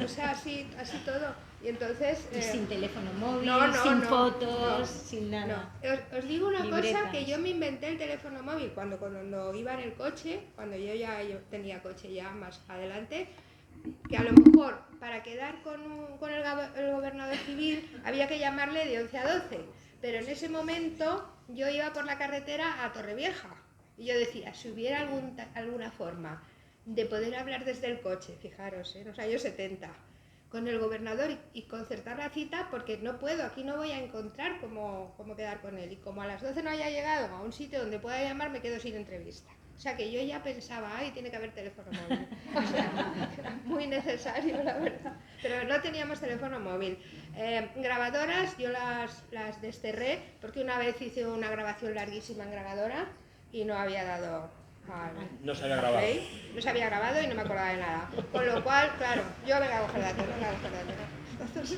O sea, así todo. Y entonces... Y sin teléfono móvil, no, sin no, fotos, no, sin nada. No. Os digo una Libretas. cosa, que yo me inventé el teléfono móvil cuando iba en el coche, cuando yo tenía coche ya más adelante, que a lo mejor para quedar con el gobernador civil había que llamarle de 11 a 12, pero en ese momento yo iba por la carretera a Torrevieja y yo decía, si hubiera alguna forma de poder hablar desde el coche, fijaros, en los años 70, con el gobernador y concertar la cita, porque no puedo, aquí no voy a encontrar cómo quedar con él, y como a las 12 no haya llegado a un sitio donde pueda llamar, me quedo sin entrevista. O sea que yo ya pensaba, ay, tiene que haber teléfono móvil. O sea, era muy necesario, la verdad. Pero no teníamos teléfono móvil. Grabadoras, yo las desterré, porque una vez hice una grabación larguísima en grabadora y no había dado... No se había grabado. No se había grabado y no me acordaba de nada. Con lo cual, claro, yo venga a coger datos,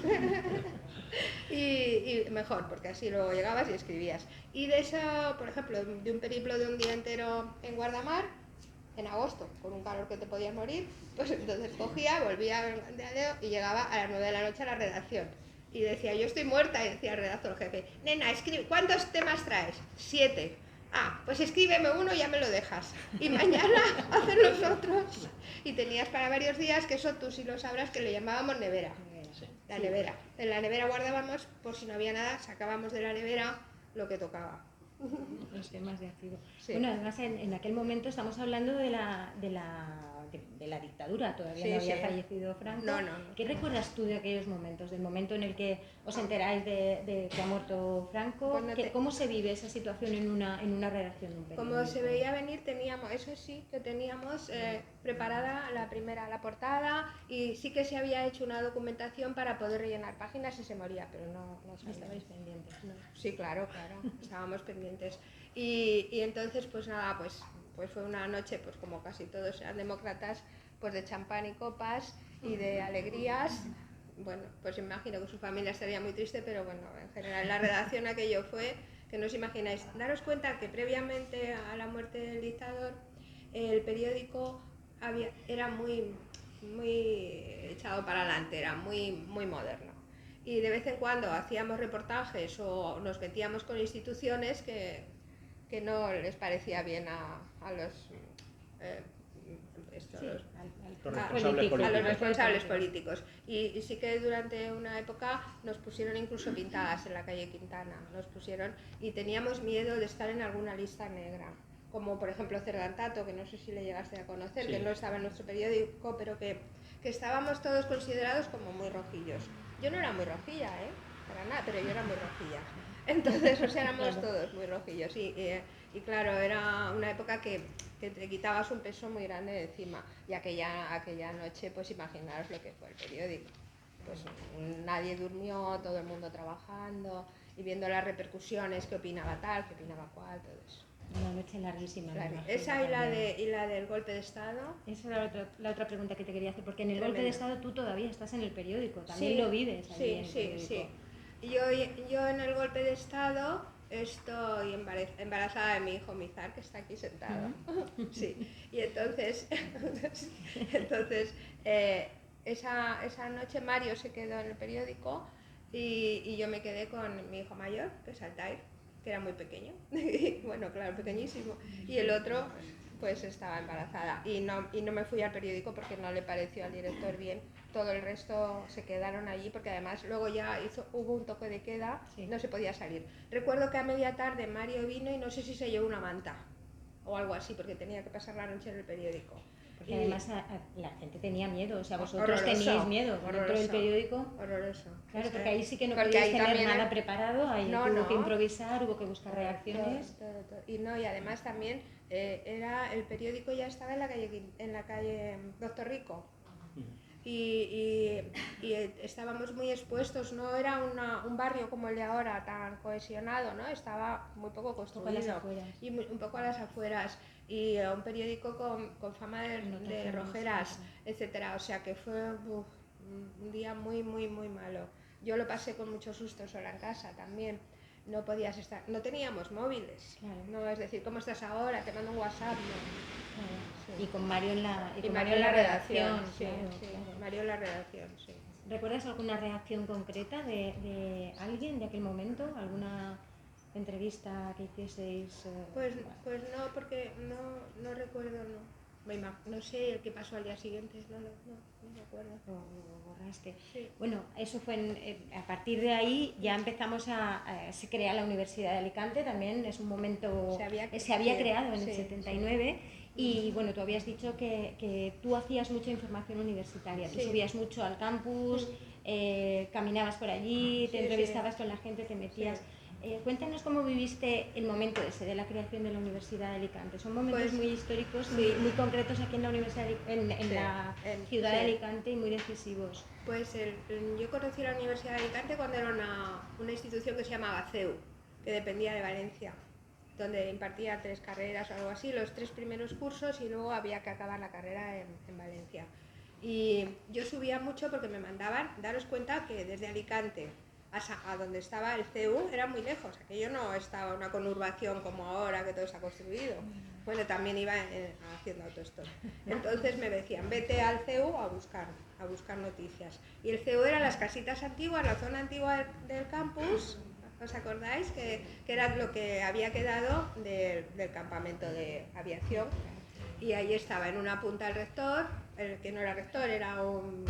y mejor, porque así luego llegabas y escribías. Y de eso, por ejemplo, de un periplo de un día entero en Guardamar, en agosto, con un calor que te podías morir, pues entonces cogía, volvía de Aldeo y llegaba a las 9 de la noche a la redacción. Y decía, yo estoy muerta, y decía el redactor jefe, nena, escribe, ¿cuántos temas traes? 7. Ah, pues escríbeme uno y ya me lo dejas. Y mañana hacen los otros. Y tenías para varios días, que eso tú sí lo sabrás, que le llamábamos nevera. La nevera. En la nevera guardábamos, por si no había nada, sacábamos de la nevera lo que tocaba. Los temas de archivo. Sí. Bueno, además en aquel momento estamos hablando de la dictadura, todavía Sí, no había sí. fallecido Franco. No. ¿Qué recuerdas tú de aquellos momentos, del momento en el que os enteráis de que ha muerto Franco? Pues ¿Cómo se vive esa situación en una redacción de un periódico? Como se veía venir, teníamos, eso sí, que teníamos preparada la portada, y sí que se había hecho una documentación para poder rellenar páginas y se moría, pero no Estabais pendientes. no. Sí, claro, estábamos pendientes. Y entonces, pues nada, pues fue una noche, pues como casi todos eran demócratas, pues de champán y copas y de alegrías. Bueno, pues imagino que su familia estaría muy triste, pero bueno, en general la redacción aquello fue, que no os imagináis. Daros cuenta que previamente a la muerte del dictador, el periódico era muy echado para adelante, era muy moderno. Y de vez en cuando hacíamos reportajes o nos metíamos con instituciones que no les parecía bien a los responsables políticos. Y sí que durante una época nos pusieron incluso pintadas en la calle Quintana, y teníamos miedo de estar en alguna lista negra, como por ejemplo Cerdantato, que no sé si le llegaste a conocer, sí, que no estaba en nuestro periódico, pero que estábamos todos considerados como muy rojillos. Yo no era muy rojilla, para nada, pero yo era muy rojilla. Entonces, o sea, éramos todos muy rojillos. Y claro, era una época que te quitabas un peso muy grande de encima. Y aquella noche, pues imaginaros lo que fue el periódico. Pues nadie durmió, todo el mundo trabajando y viendo las repercusiones, qué opinaba tal, qué opinaba cual, todo eso. Una noche larguísima. Esa y la del golpe de Estado. Esa era la otra pregunta que te quería hacer, porque en el golpe de Estado tú todavía estás en el periódico, también sí, lo vives allí en el periódico. Sí. Yo en el golpe de Estado estoy embarazada de mi hijo Mizar, que está aquí sentado. Sí. Y entonces esa noche Mario se quedó en el periódico y yo me quedé con mi hijo mayor, que es Altair, que era muy pequeño, bueno, claro, pequeñísimo, y el otro pues estaba embarazada, y no me fui al periódico porque no le pareció al director bien. Todo el resto se quedaron allí, porque además luego ya hubo un toque de queda, sí, no se podía salir. Recuerdo que a media tarde Mario vino y no sé si se llevó una manta o algo así, porque tenía que pasar la noche en el periódico. Porque además la gente tenía miedo, o sea, vosotros teníais miedo dentro del periódico. Horroroso. Claro, porque ahí sí que no podíais tener nada preparado, ahí hubo que improvisar, hubo que buscar reacciones. Todo. Y además también el periódico ya estaba en la calle Doctor Rico. Y estábamos muy expuestos, no era un barrio como el de ahora tan cohesionado, ¿no? Estaba muy poco construido y un poco a las afueras, y un periódico con fama de rojeras, etcétera, o sea que fue un día muy malo. Yo lo pasé con muchos sustos sola en casa también, no podías estar, no teníamos móviles, Claro. no es decir, ¿cómo estás ahora? Te mando un WhatsApp, no. Y con Mario en la, Y con Mario en la redacción, sí, claro, sí, claro. Mario en la redacción, sí. ¿Recuerdas alguna reacción concreta de alguien de aquel momento? ¿Alguna entrevista que hicieseis? Pues no, porque no recuerdo, no. No sé qué pasó al día siguiente, no recuerdo. Lo borraste. Sí. Bueno, eso fue a partir de ahí ya empezamos se crea la Universidad de Alicante, también es un momento, Se había creado en el sí, 79 y bueno, tú habías dicho que tú hacías mucha información universitaria, tú Sí. subías mucho al campus, caminabas por allí, te Sí, entrevistabas con la gente, te metías... Sí. Cuéntanos cómo viviste el momento ese de la creación de la Universidad de Alicante. Son momentos Pues, muy históricos, sí. muy concretos aquí en la Universidad en Sí, la ciudad de Alicante y muy decisivos. Pues yo conocí la Universidad de Alicante cuando era una institución que se llamaba CEU, que dependía de Valencia, donde impartía 3 carreras o algo así, los 3 primeros cursos y luego había que acabar la carrera en Valencia. Y yo subía mucho porque me mandaban, daros cuenta que desde Alicante a donde estaba el CEU era muy lejos, aquello no estaba una conurbación como ahora que todo está construido. Bueno, también iba haciendo autostop. Entonces me decían, vete al CEU a buscar noticias. Y el CEU era las casitas antiguas, la zona antigua del campus, ¿os acordáis? Que era lo que había quedado del campamento de aviación. Y ahí estaba en una punta el rector, el que no era rector, era un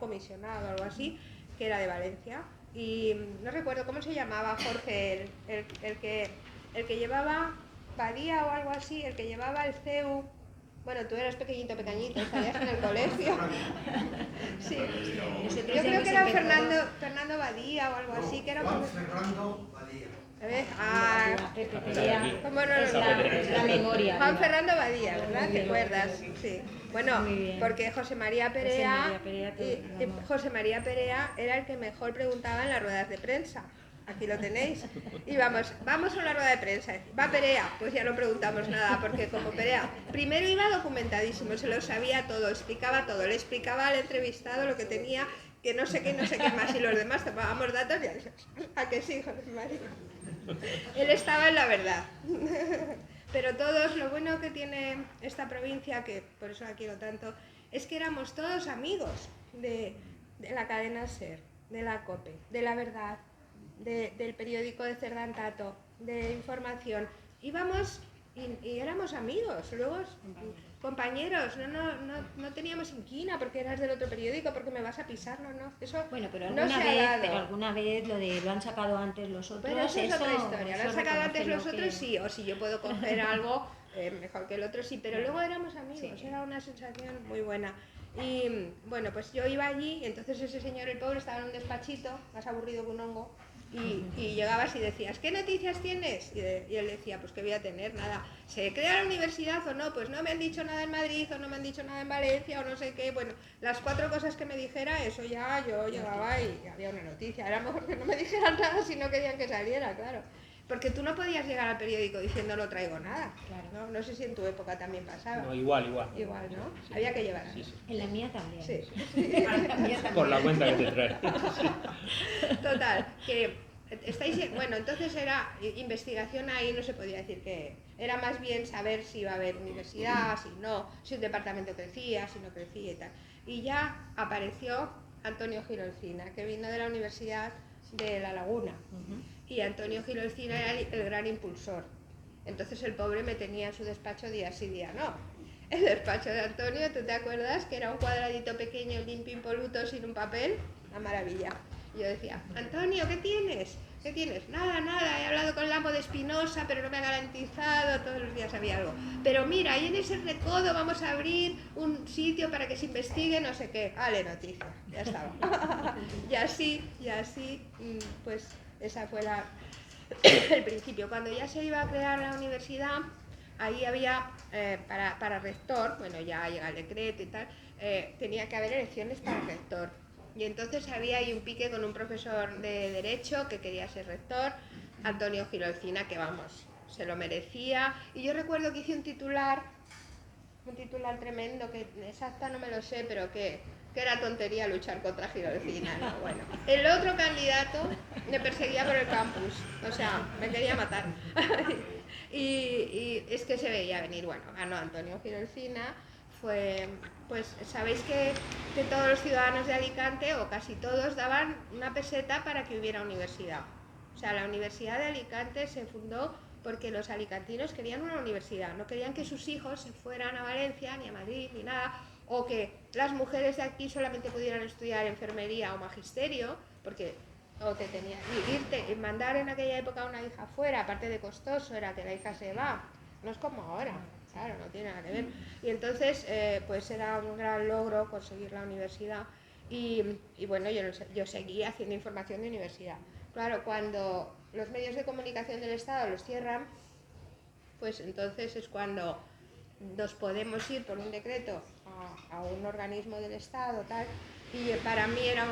comisionado o algo así, que era de Valencia. Y no recuerdo cómo se llamaba, Jorge, el que llevaba Badía o algo así, el que llevaba el CEU. Bueno, tú eras pequeñito, estarías en el colegio. Sí. Yo creo que era Fernando Badía o algo así, que era Juan Fernando Badía. ¿Cómo no es la memoria. Juan Fernando Badía, ¿verdad? ¿Te acuerdas? Sí. Bueno, porque José María Perea era el que mejor preguntaba en las ruedas de prensa. Aquí lo tenéis. Y vamos a una rueda de prensa. Va Perea, pues ya no preguntamos nada, porque como Perea primero iba documentadísimo, se lo sabía todo, explicaba todo, le explicaba al entrevistado lo que tenía, que no sé qué más, y los demás tomábamos datos y decíamos, ¿a que sí, José María? Él estaba en la verdad. Pero todos, lo bueno que tiene esta provincia, que por eso la quiero tanto, es que éramos todos amigos de la cadena SER, de la COPE, de La Verdad, del periódico de Cerdantato, de Información. Íbamos y éramos amigos, luego compañeros, no teníamos inquina porque eras del otro periódico, porque me vas a pisar, no, eso bueno, pero no se ha dado. alguna vez lo han sacado antes los otros. Pero eso es otra historia, lo han sacado antes los otros sí, o si yo puedo coger algo mejor que el otro sí, pero luego éramos amigos, sí. Era una sensación muy buena. Y bueno, pues yo iba allí, y entonces ese señor, el pobre, estaba en un despachito, más aburrido que un hongo, y llegabas y decías, ¿qué noticias tienes? Y él decía, pues ¿qué voy a tener? Nada. ¿Se crea la universidad o no? Pues no me han dicho nada en Madrid, o no me han dicho nada en Valencia, o no sé qué. Bueno, las 4 cosas que me dijera, eso ya yo llegaba y había una noticia. Era mejor que no me dijeran nada si no querían que saliera, claro. Porque tú no podías llegar al periódico diciendo no traigo nada. Claro. No sé si en tu época también pasaba. No, igual. Igual, ¿no? Sí. Había que llevar. Sí. En la mía también. Sí. Por la cuenta que te trae. Total, que bueno, entonces era investigación, ahí no se podía decir que era más bien saber si iba a haber universidad, si no, si un departamento crecía, si no crecía y tal. Y ya apareció Antonio Girolcina, que vino de la Universidad de La Laguna. Y Antonio Girolcina era el gran impulsor. Entonces el pobre me tenía en su despacho día sí, día no. El despacho de Antonio, ¿tú te acuerdas? Que era un cuadradito pequeño, limpio, impoluto, sin un papel. Una maravilla. Y yo decía, Antonio, ¿qué tienes? ¿Qué tienes? Nada, he hablado con Lambo de Espinosa, pero no me ha garantizado, todos los días había algo. Pero mira, ahí en ese recodo vamos a abrir un sitio para que se investigue no sé qué. Vale, noticia, ya estaba. y así, pues esa fue el principio. Cuando ya se iba a crear la universidad, ahí había, para rector, bueno, ya llega el decreto y tal, tenía que haber elecciones para rector. Y entonces había ahí un pique con un profesor de Derecho que quería ser rector, Antonio Girolcina, que vamos, se lo merecía. Y yo recuerdo que hice un titular tremendo, que exacta no me lo sé, pero que que era tontería luchar contra Girolcina, ¿no? Bueno, el otro candidato me perseguía por el campus, o sea, me quería matar. y es que se veía venir, bueno, ganó Antonio Girolcina, pues sabéis que todos los ciudadanos de Alicante, o casi todos, daban una peseta para que hubiera universidad. O sea, la Universidad de Alicante se fundó porque los alicantinos querían una universidad, no querían que sus hijos se fueran a Valencia, ni a Madrid, ni nada, o que las mujeres de aquí solamente pudieran estudiar enfermería o magisterio, porque o te tenía irte y mandar en aquella época a una hija fuera, aparte de costoso, era que la hija se va, no es como ahora, claro, no tiene nada que ver. Y entonces, pues era un gran logro conseguir la universidad y bueno, yo seguí haciendo información de universidad. Claro, cuando los medios de comunicación del Estado los cierran, pues entonces es cuando nos podemos ir por un decreto a un organismo del Estado, tal, y para mí era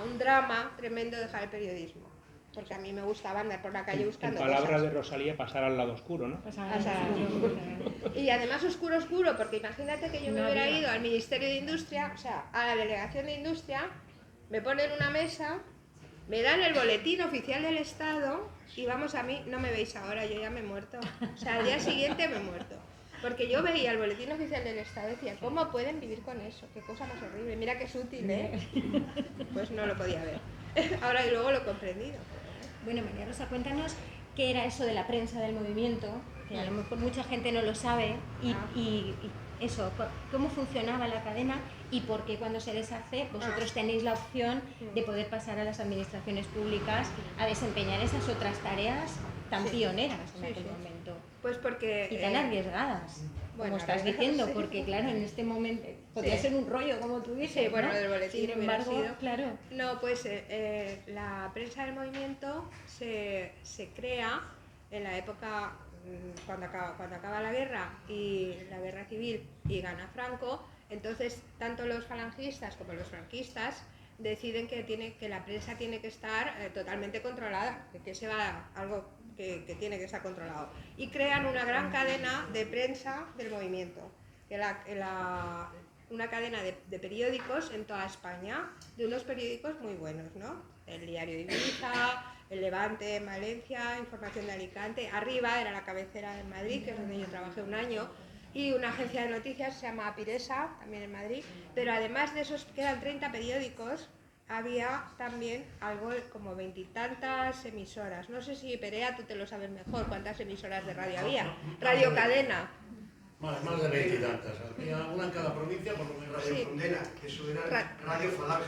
un drama tremendo dejar el periodismo, porque a mí me gustaba andar por la calle buscando cosas. En palabras cosas. de Rosalía, pasar al lado oscuro, ¿no? Y además oscuro, porque imagínate que yo me hubiera ido al Ministerio de Industria, o sea, a la Delegación de Industria, me ponen una mesa, me dan el boletín oficial del Estado y vamos, a mí, no me veis ahora, yo ya me he muerto. O sea, al día siguiente me he muerto. Porque yo veía el boletín oficial del Estado y decía, ¿cómo pueden vivir con eso? Qué cosa más horrible. Mira que es útil, ¿eh? Pues no lo podía ver. Ahora y luego lo he comprendido. Bueno, María Rosa, cuéntanos qué era eso de la prensa del movimiento, que a lo mejor mucha gente no lo sabe, y eso, cómo funcionaba la cadena y por qué cuando se deshace vosotros tenéis la opción de poder pasar a las administraciones públicas a desempeñar esas otras tareas tan pioneras en aquel momento. Pues porque... Y tan arriesgadas, bueno, como estás diciendo, porque claro, en este momento podría ser un rollo, como tú dices, sí, bueno, ¿no? del boletín Sin embargo, sido. Claro. No, pues la prensa del movimiento se crea en la época cuando acaba la guerra y la guerra civil y gana Franco. Entonces tanto los falangistas como los franquistas deciden que la prensa tiene que estar totalmente controlada, que se va algo que tiene que estar controlado, y crean una gran cadena de prensa del movimiento, una cadena de periódicos en toda España, de unos periódicos muy buenos, ¿no? El Diario de Ibiza, El Levante en Valencia, Información de Alicante, Arriba era la cabecera en Madrid, que es donde yo trabajé un año, y una agencia de noticias se llama Piresa, también en Madrid, pero además de esos que eran 30 periódicos, había también algo como 20 y tantas emisoras. No sé si, Perea, tú te lo sabes mejor, cuántas emisoras de radio había. Radio Cadena. Más de 20 y tantas. Había una en cada provincia, por lo menos. Radio Condena, que eso era Radio Falange.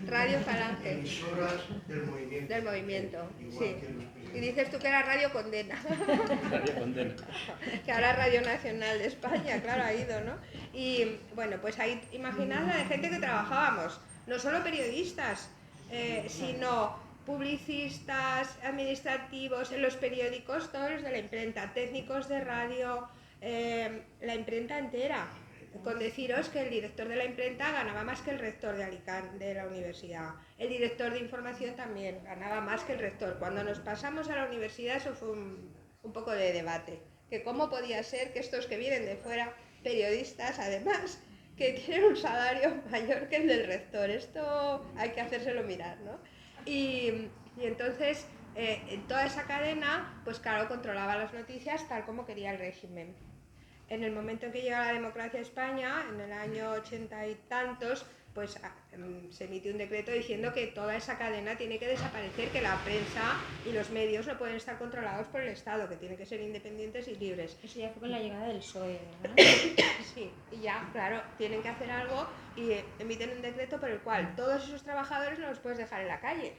Radio Falange. Emisoras del movimiento. Del movimiento, sí. Y dices tú que era Radio Condena. Radio Condena. Que ahora Radio Nacional de España, claro, ha ido, ¿no? Y bueno, pues ahí imaginad la de gente que trabajábamos. No solo periodistas, sino publicistas, administrativos, en los periódicos, todos los de la imprenta, técnicos de radio, la imprenta entera. Con deciros que el director de la imprenta ganaba más que el rector de Alicante, de la universidad. El director de información también ganaba más que el rector. Cuando nos pasamos a la universidad eso fue un poco de debate. Que cómo podía ser que estos que vienen de fuera, periodistas además, que tienen un salario mayor que el del rector. Esto hay que hacérselo mirar, ¿no? Y entonces, en toda esa cadena, pues claro, controlaba las noticias tal como quería el régimen. En el momento en que llega la democracia a España, en el año 80 y tantos, pues se emitió un decreto diciendo que toda esa cadena tiene que desaparecer, que la prensa y los medios no pueden estar controlados por el Estado, que tienen que ser independientes y libres. Eso ya fue con la llegada del PSOE, ¿verdad? Sí, y ya, claro, tienen que hacer algo y emiten un decreto por el cual todos esos trabajadores no los puedes dejar en la calle,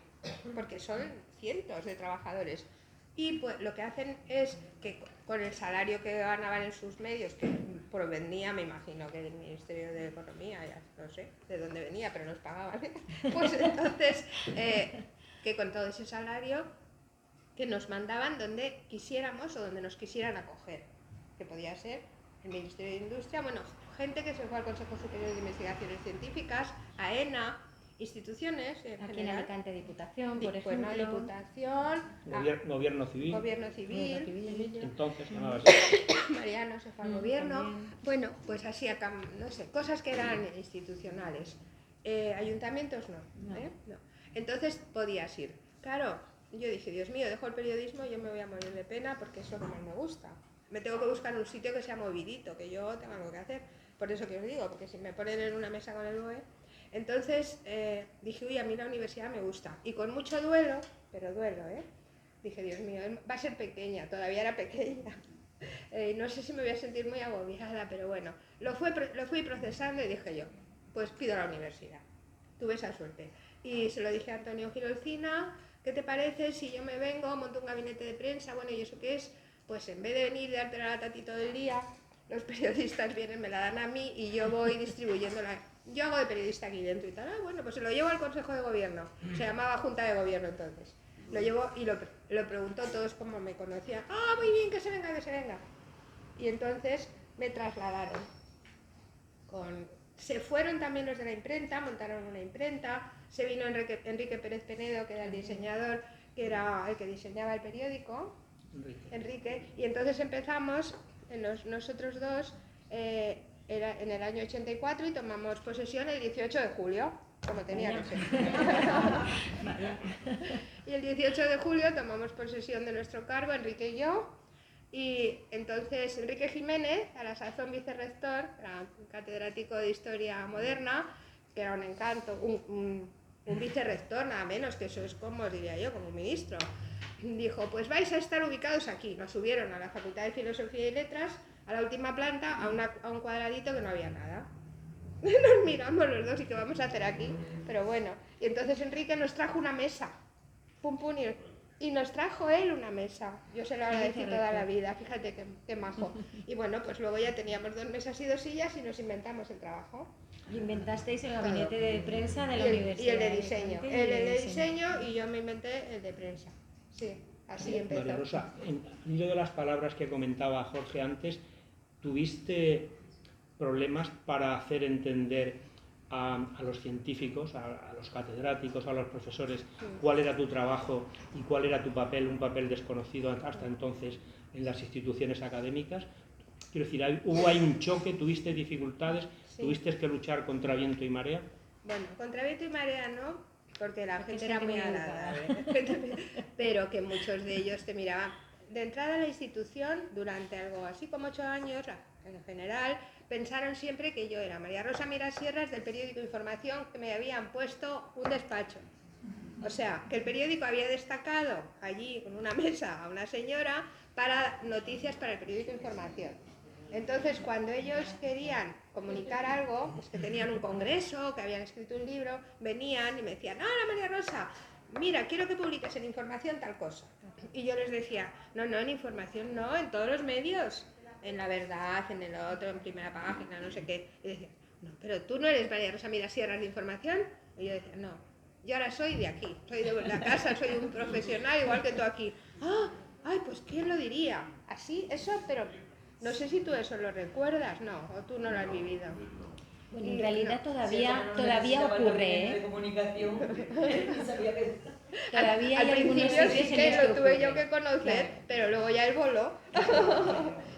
porque son cientos de trabajadores. Y pues lo que hacen es que con el salario que ganaban en sus medios, que provenía, me imagino que del Ministerio de Economía, ya no sé de dónde venía, pero nos pagaban, pues entonces, que con todo ese salario, que nos mandaban donde quisiéramos o donde nos quisieran acoger, que podía ser el Ministerio de Industria, bueno, gente que se fue al Consejo Superior de Investigaciones Científicas, a ENA, instituciones en aquí general. en Alicante Diputación, por ejemplo. Pues no, Diputación, Gobierno civil. Gobierno civil. Entonces se llamaba así. Mariano se fue al gobierno. Bueno, pues así, no sé, cosas que eran institucionales. Ayuntamientos no, ¿eh? No. Entonces podías ir. Claro, yo dije, Dios mío, dejo el periodismo, yo me voy a morir de pena porque es lo que más me gusta. Me tengo que buscar un sitio que sea movidito, que yo tenga algo que hacer. Por eso que os digo, porque si me ponen en una mesa con el BOE... Entonces dije, uy, a mí la universidad me gusta. Y con mucho duelo, pero duelo, dije, Dios mío, va a ser pequeña, todavía era pequeña. No sé si me voy a sentir muy agobiada, pero bueno, lo fui procesando y dije yo, pues pido la universidad. Tuve esa suerte. Y se lo dije a Antonio Girolcina, ¿qué te parece si yo me vengo, monto un gabinete de prensa? Bueno, ¿y eso qué es? Pues en vez de venir y darte la lata a ti todo el día, los periodistas vienen, me la dan a mí y yo voy distribuyéndola. Yo hago de periodista aquí dentro y tal. Ah, bueno, pues se lo llevo al Consejo de Gobierno. Se llamaba Junta de Gobierno entonces. Lo llevo y lo preguntó, todos como me conocían. Ah, muy bien, que se venga, que se venga. Y entonces me trasladaron. Se fueron también los de la imprenta, montaron una imprenta. Se vino Enrique Pérez Penedo, que era el diseñador, que era el que diseñaba el periódico. Enrique. Y entonces empezamos, nosotros dos, era en el año 84 y tomamos posesión el 18 de julio, como tenía que ser. Y el 18 de julio tomamos posesión de nuestro cargo, Enrique y yo, y entonces Enrique Jiménez, a la sazón vicerrector, era un catedrático de Historia Moderna, que era un encanto, un vicerrector nada menos, que eso es como, os diría yo, como un ministro, dijo, pues vais a estar ubicados aquí. Nos subieron a la Facultad de Filosofía y Letras, a la última planta, a un cuadradito que no había nada. Nos miramos los dos y qué vamos a hacer aquí, pero bueno. Y entonces Enrique nos trajo una mesa, pum pum, y nos trajo él una mesa. Yo se lo agradecí toda la vida, fíjate qué majo. Y bueno, pues luego ya teníamos 2 mesas y 2 sillas y nos inventamos el trabajo. Y inventasteis el gabinete de prensa de la universidad. Y el de diseño. El de diseño y yo me inventé el de prensa. Sí, así empezó. María Rosa, en hilo de las palabras que comentaba Jorge antes, ¿tuviste problemas para hacer entender a los científicos, a los catedráticos, a los profesores, cuál era tu trabajo y cuál era tu papel, un papel desconocido hasta entonces en las instituciones académicas? Quiero decir, ¿hubo ahí un choque? ¿Tuviste dificultades? Sí. ¿Tuviste que luchar contra viento y marea? Bueno, contra viento y marea no, porque la gente era muy agradable, pero que muchos de ellos te miraban. De entrada a la institución, durante algo así como 8 años, en general, pensaron siempre que yo era María Rosa Mirasierras del periódico Información, que me habían puesto un despacho. O sea, que el periódico había destacado allí con una mesa a una señora para noticias para el periódico Información. Entonces, cuando ellos querían comunicar algo, pues que tenían un congreso, que habían escrito un libro, venían y me decían, ¡hola María Rosa! Mira, quiero que publiques en Información tal cosa. Y yo les decía, no, en Información no, en todos los medios. En La Verdad, en el otro, en Primera Página, no sé qué. Y decía, no, pero tú no eres María Rosa Mirasierras de Información. Y yo decía, no, yo ahora soy de aquí, soy de la casa, soy un profesional igual que tú aquí. Ay, pues ¿quién lo diría? Así, eso, pero no sé si tú eso lo recuerdas, no, o tú no lo has vivido. Bueno, en realidad todavía ocurre, ¿eh? De comunicación. Todavía hay al algunos principio sitios sí en que los que lo tuve ocurre. yo que conocer, Claro. pero luego ya él voló.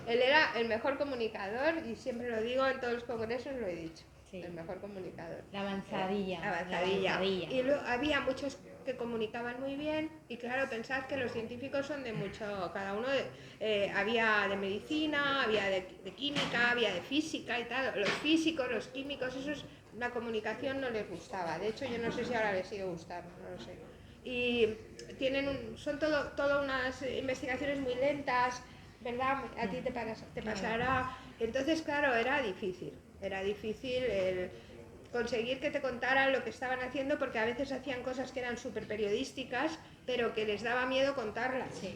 Él era el mejor comunicador y siempre lo digo en todos los congresos, lo he dicho. Sí. El mejor comunicador. La avanzadilla. Avanzadilla. Y había muchos que comunicaban muy bien y claro, pensad que los científicos son de mucho, cada uno había de medicina, había de química, había de física y tal. Los físicos, los químicos, la comunicación no les gustaba. De hecho, yo no sé si ahora les sigue gustando, no lo sé. Y son todo unas investigaciones muy lentas, ¿verdad? A ti te pasará. Entonces, claro, era difícil el conseguir que te contaran lo que estaban haciendo, porque a veces hacían cosas que eran súper periodísticas, pero que les daba miedo contarlas. Sí.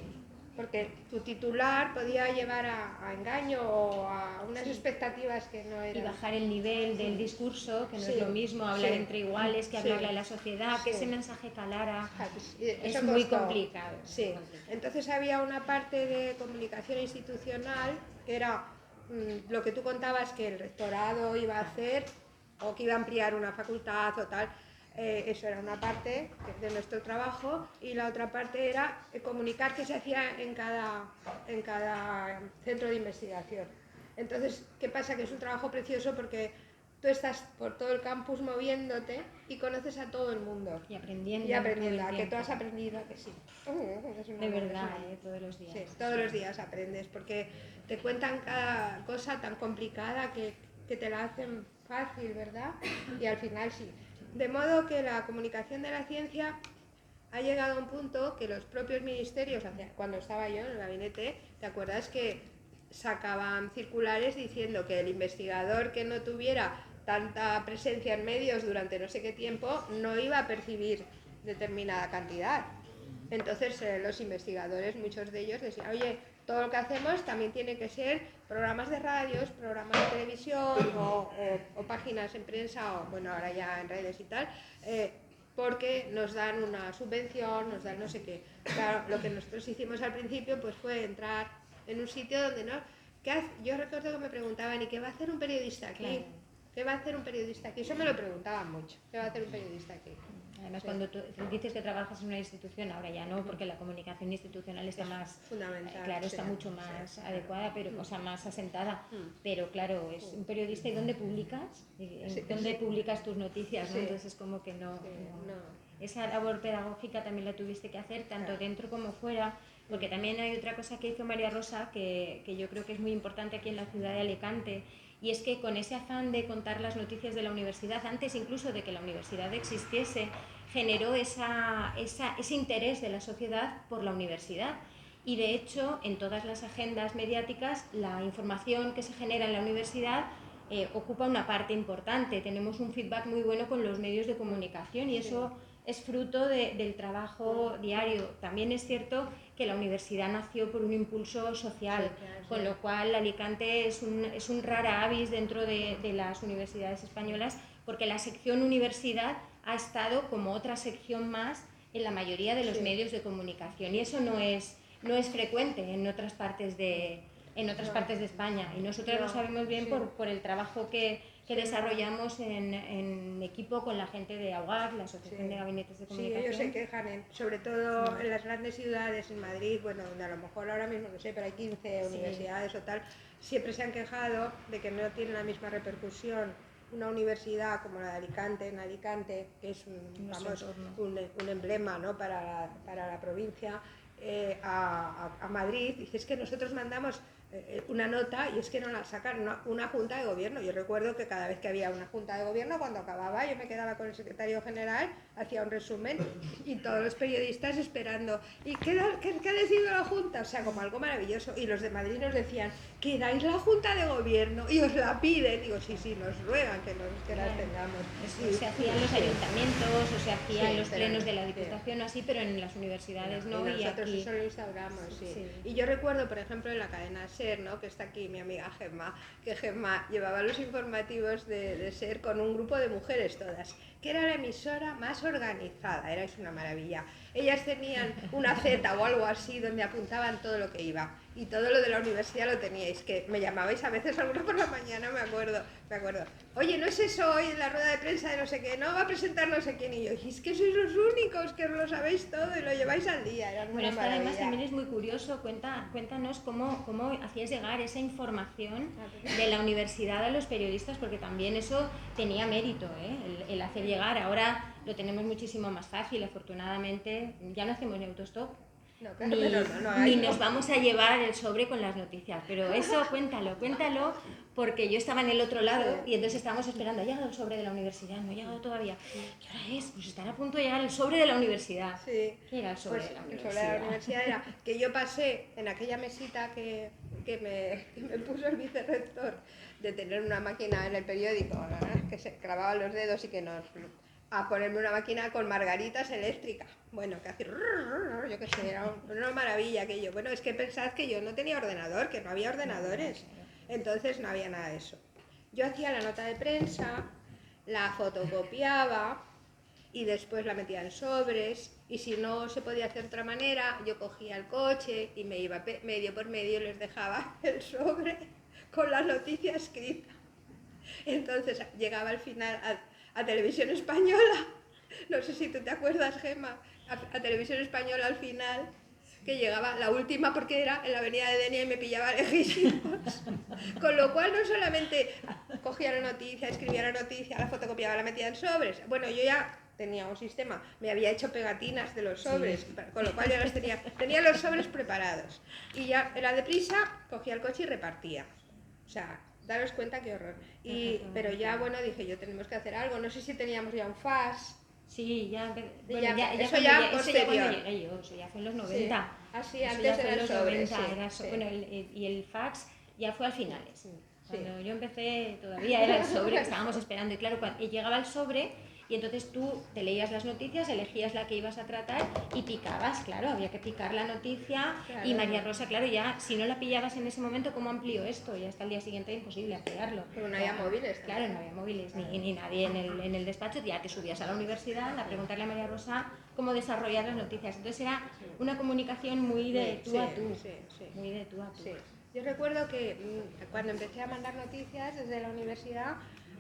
Porque tu titular podía llevar a engaño o a unas expectativas que no eran. Y bajar el nivel del discurso, que no es lo mismo hablar entre iguales que hablarle a la sociedad, que ese mensaje calara. Es muy complicado. Sí. Entonces había una parte de comunicación institucional que era lo que tú contabas que el rectorado iba a hacer o que iba a ampliar una facultad o tal. Eso era una parte de nuestro trabajo y la otra parte era comunicar qué se hacía en cada centro de investigación. Entonces, ¿qué pasa? Que es un trabajo precioso porque tú estás por todo el campus moviéndote y conoces a todo el mundo. Y aprendiendo. Y aprendiendo, todo el a que tú tiempo. has aprendido, a que sí. Es una De verdad, es una- todos los días. Sí, todos los días aprendes, porque te cuentan cada cosa tan complicada que te la hacen fácil, ¿verdad? Y al final sí. De modo que la comunicación de la ciencia ha llegado a un punto que los propios ministerios, cuando estaba yo en el gabinete, ¿te acuerdas que sacaban circulares diciendo que el investigador que no tuviera tanta presencia en medios durante no sé qué tiempo no iba a percibir determinada cantidad? Entonces los investigadores, muchos de ellos decían, oye, todo lo que hacemos también tiene que ser programas de radios, programas de televisión o páginas en prensa o bueno, ahora ya en redes y tal, porque nos dan una subvención, nos dan no sé qué. Claro, lo que nosotros hicimos al principio pues fue entrar en un sitio donde no... Yo recuerdo que me preguntaban, ¿y qué va a hacer un periodista aquí? Claro. ¿Qué va a hacer un periodista aquí? Eso me lo preguntaban mucho. ¿Qué va a hacer un periodista aquí? Además, Sí. cuando tú dices que trabajas en una institución, ahora ya no, porque la comunicación institucional está más, fundamental, claro, está sí. mucho más adecuada, pero o sea, más asentada. Mm. Pero claro, es un periodista, ¿y dónde publicas? Sí, ¿Dónde sí. publicas tus noticias? ¿no? Sí. Entonces es como que no. No. Esa labor pedagógica también la tuviste que hacer, tanto dentro como fuera, porque también hay otra cosa que hizo María Rosa que yo creo que es muy importante aquí en la ciudad de Alicante, y es que con ese afán de contar las noticias de la universidad, antes incluso de que la universidad existiese, generó ese interés de la sociedad por la universidad. Y de hecho, en todas las agendas mediáticas, la información que se genera en la universidad ocupa una parte importante. Tenemos un feedback muy bueno con los medios de comunicación y eso es fruto del trabajo diario. También es cierto que la universidad nació por un impulso social, con lo cual Alicante es un rara avis dentro de las universidades españolas, porque la sección universidad ha estado como otra sección más en la mayoría de los medios de comunicación, y eso no es frecuente en otras partes de España, y nosotros lo sabemos bien por el trabajo que desarrollamos en equipo con la gente de AUGAC, la Asociación de Gabinetes de Comunicación. Sí, ellos se quejan, sobre todo en las grandes ciudades, en Madrid, bueno, donde a lo mejor ahora mismo, no sé, pero hay 15 universidades o tal, siempre se han quejado de que no tiene la misma repercusión una universidad como la de Alicante, en Alicante, que es un emblema, ¿no?, para la provincia, a Madrid. Dices que nosotros mandamos una nota y es que no la sacan una junta de gobierno. Yo recuerdo que cada vez que había una junta de gobierno, cuando acababa, yo me quedaba con el secretario general, hacía un resumen y todos los periodistas esperando. ¿Y qué ha decidido la junta? O sea, como algo maravilloso. Y los de Madrid nos decían, que dais la junta de gobierno y os la piden. Digo, sí, nos ruegan que la tengamos. Eso se hacía en los ayuntamientos o se hacía en los plenos de la Diputación o así, pero en las universidades no. Y nosotros aquí... eso lo instauramos, sí. Y yo recuerdo, por ejemplo, en la cadena SER, ¿no?, que está aquí mi amiga Gemma, que Gemma llevaba los informativos de SER con un grupo de mujeres todas, que era la emisora más organizada, era una maravilla. Ellas tenían una Z o algo así donde apuntaban todo lo que iba, y todo lo de la universidad lo teníais, que me llamabais a veces alguna por la mañana, me acuerdo. Oye, ¿no es eso hoy en la rueda de prensa de no sé qué? No, va a presentar no sé quién. Y yo, y es que sois los únicos que lo sabéis todo y lo lleváis al día. Era bueno, esto además también es muy curioso. Cuéntanos cómo hacías llegar esa información de la universidad a los periodistas, porque también eso tenía mérito, el hacer llegar. Ahora lo tenemos muchísimo más fácil, afortunadamente. Ya no hacemos ni autostop. No, claro, ni nos vamos a llevar el sobre con las noticias, pero eso cuéntalo, porque yo estaba en el otro lado y entonces estábamos esperando, ha llegado el sobre de la universidad, no ha llegado todavía. ¿Qué hora es? Pues estará a punto de llegar el sobre de la universidad. Sí. ¿Qué era el sobre Pues de la el universidad? sobre de la universidad era que yo pasé en aquella mesita que me puso el vicerrector de tener una máquina en el periódico, que se clavaba los dedos y que a ponerme una máquina con margaritas eléctricas. Bueno, que hacía, yo qué sé, era una maravilla aquello. Bueno, es que pensad que yo no tenía ordenador, que no había ordenadores, entonces no había nada de eso. Yo hacía la nota de prensa, la fotocopiaba y después la metía en sobres, y si no se podía hacer de otra manera, yo cogía el coche y me iba medio por medio y les dejaba el sobre con la noticia escrita. Entonces llegaba al final a Televisión Española, no sé si tú te acuerdas, Gemma, a Televisión Española al final, que llegaba la última porque era en la avenida de Denia y me pillaba lejísimos. Con lo cual no solamente cogía la noticia, escribía la noticia, la fotocopiaba, la metía en sobres. Bueno, yo ya tenía un sistema, me había hecho pegatinas de los sobres, con lo cual ya las tenía los sobres preparados. Y ya era deprisa, cogía el coche y repartía. O sea, daros cuenta qué horror. Pero ya, bueno, dije yo, tenemos que hacer algo. No sé si teníamos ya un fax. Sí, eso ya posterior. Eso ya fue en los 90. Así, antes era el sobre, Bueno, y el fax ya fue al finales. Cuando yo empecé todavía era el sobre que estábamos esperando. Y claro, cuando llegaba el sobre y entonces tú te leías las noticias, elegías la que ibas a tratar y picabas, claro, había que picar la noticia. Claro. Y María Rosa, claro, ya si no la pillabas en ese momento, ¿cómo amplió esto? Ya hasta el día siguiente imposible ampliarlo. Pero no había móviles. Claro, no había móviles, ni nadie en el despacho. Ya te subías a la universidad a preguntarle a María Rosa cómo desarrollar las noticias. Entonces era una comunicación muy de tú a tú. Muy de tú a tú. Yo recuerdo que cuando empecé a mandar noticias desde la universidad,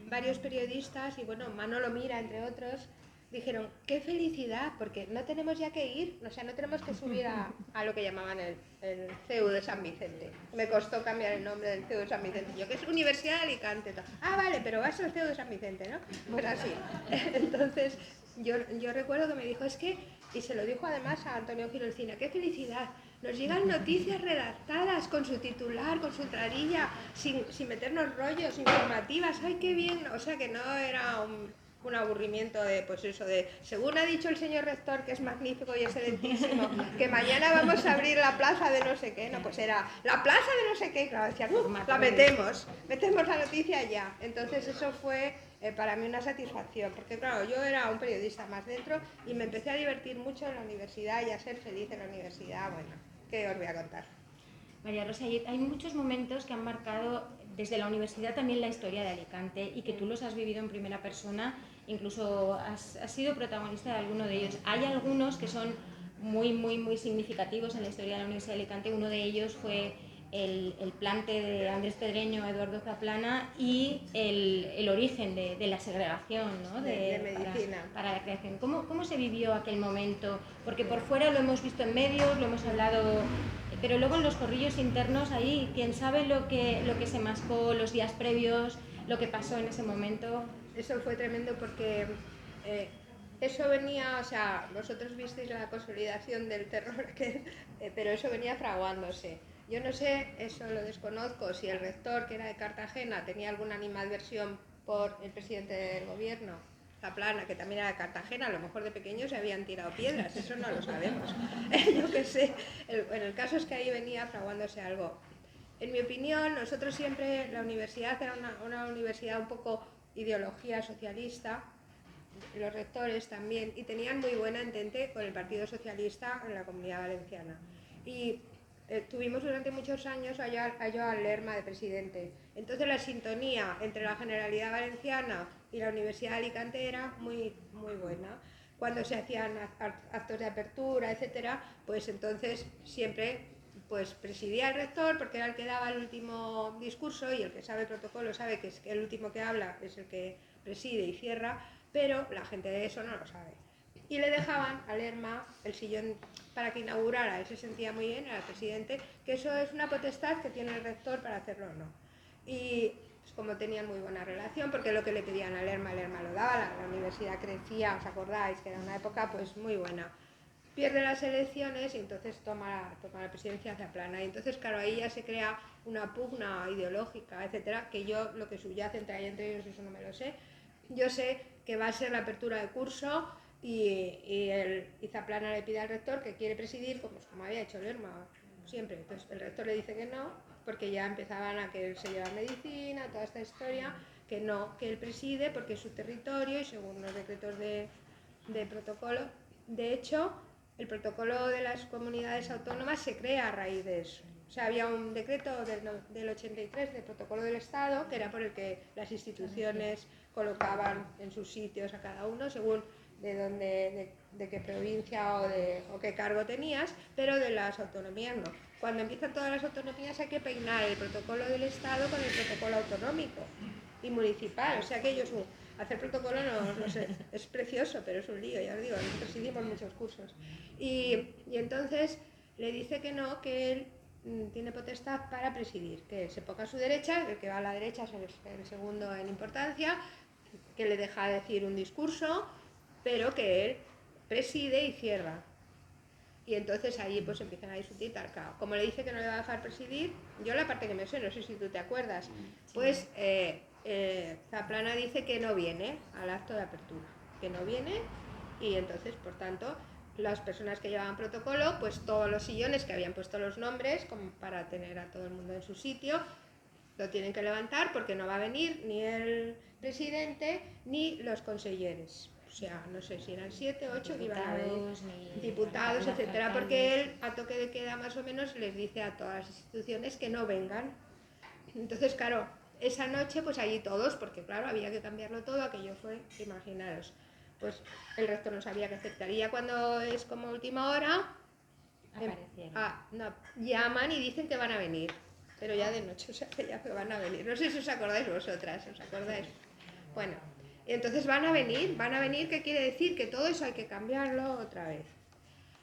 varios periodistas, y bueno, Manolo Mira, entre otros, dijeron, qué felicidad, porque no tenemos ya que ir, o sea, no tenemos que subir a lo que llamaban el CEU de San Vicente. Me costó cambiar el nombre del CEU de San Vicente, yo que es Universidad de Alicante. Ah, vale, pero vas al CEU de San Vicente, ¿no? Pues así. Entonces, yo recuerdo que me dijo, es que, y se lo dijo además a Antonio Gil Encina, qué felicidad. Nos llegan noticias redactadas con su titular, con su trarilla, sin meternos rollos, informativas. ¡Ay, qué bien! O sea, que no era un aburrimiento de, pues eso, de, según ha dicho el señor rector, que es magnífico y excelentísimo, que mañana vamos a abrir la plaza de no sé qué. No, pues era la plaza de no sé qué. Claro, decían, la metemos la noticia ya. Entonces eso fue para mí una satisfacción, porque claro, yo era un periodista más dentro y me empecé a divertir mucho en la universidad y a ser feliz en la universidad. Bueno, ¿qué os voy a contar? María Rosa, hay muchos momentos que han marcado desde la universidad también la historia de Alicante y que tú los has vivido en primera persona, incluso has sido protagonista de alguno de ellos. Hay algunos que son muy significativos en la historia de la Universidad de Alicante. Uno de ellos fue el plante de Andrés Pedreño, Eduardo Zaplana y el origen de la segregación, ¿no? de medicina. Para la creación. ¿Cómo se vivió aquel momento? Porque por fuera lo hemos visto en medios, lo hemos hablado, pero luego en los corrillos internos ahí, quién sabe lo que se mascó los días previos, lo que pasó en ese momento. Eso fue tremendo porque eso venía, o sea, vosotros visteis la consolidación del terror, pero eso venía fraguándose. Yo no sé, eso lo desconozco, si el rector, que era de Cartagena, tenía alguna animadversión por el presidente del gobierno, Zaplana, que también era de Cartagena, a lo mejor de pequeños se habían tirado piedras, eso no lo sabemos. Yo qué sé, el caso es que ahí venía fraguándose algo. En mi opinión, nosotros siempre, la universidad era una universidad un poco ideología socialista, los rectores también, y tenían muy buena entente con el Partido Socialista en la Comunidad Valenciana. Y tuvimos durante muchos años a Joan Lerma de presidente. Entonces la sintonía entre la Generalidad Valenciana y la Universidad de Alicante era muy buena. Cuando se hacían actos de apertura, etcétera, pues entonces siempre pues presidía el rector, porque era el que daba el último discurso, y el que sabe el protocolo sabe que el último que habla es el que preside y cierra, pero la gente de eso no lo sabe. Y le dejaban a Lerma el sillón para que inaugurara. Él se sentía muy bien, era el presidente, que eso es una potestad que tiene el rector para hacerlo o no. Y pues, como tenían muy buena relación, porque lo que le pedían a Lerma lo daba, la universidad crecía, ¿os acordáis? Que era una época pues muy buena. Pierde las elecciones y entonces toma la presidencia Zaplana. Y entonces, claro, ahí ya se crea una pugna ideológica, etcétera, que yo, lo que subyace entre ellos, eso no me lo sé. Yo sé que va a ser la apertura de curso y Zaplana le pide al rector que quiere presidir, como había hecho Lerma siempre. Entonces el rector le dice que no, porque ya empezaban a que él se lleva medicina, toda esta historia, que no, que él preside porque es su territorio y según los decretos de protocolo. De hecho, el protocolo de las comunidades autónomas se crea a raíz de eso. O sea, había un decreto del 83 del protocolo del Estado, que era por el que las instituciones colocaban en sus sitios a cada uno, según de qué provincia o qué cargo tenías, pero de las autonomías no. Cuando empiezan todas las autonomías hay que peinar el protocolo del Estado con el protocolo autonómico y municipal. O sea que ellos, hacer protocolo no sé, es precioso, pero es un lío, ya os digo, presidimos muchos cursos. Y entonces le dice que no, que él tiene potestad para presidir, que él se ponga a su derecha, el que va a la derecha es el segundo en importancia, que le deja decir un discurso, pero que él preside y cierra. Y entonces allí pues empiezan a discutir, tal, claro. Como le dice que no le va a dejar presidir, yo la parte que me sé, no sé si tú te acuerdas, pues Zaplana dice que no viene al acto de apertura, que no viene, y entonces, por tanto, las personas que llevaban protocolo, pues todos los sillones que habían puesto los nombres, como para tener a todo el mundo en su sitio, lo tienen que levantar porque no va a venir ni el presidente ni los consejeros. O sea, no sé si eran 7, 8 que iban a venir, diputados, etcétera, porque él a toque de queda más o menos les dice a todas las instituciones que no vengan. Entonces, claro, esa noche pues allí todos, porque claro, había que cambiarlo todo, aquello fue, imaginaros, pues el resto no sabía que aceptaría cuando es como última hora, llaman y dicen que van a venir, pero ya de noche, o sea, que ya que van a venir. No sé si os acordáis vosotras, ¿os acordáis? Bueno, y entonces van a venir, ¿qué quiere decir? Que todo eso hay que cambiarlo otra vez.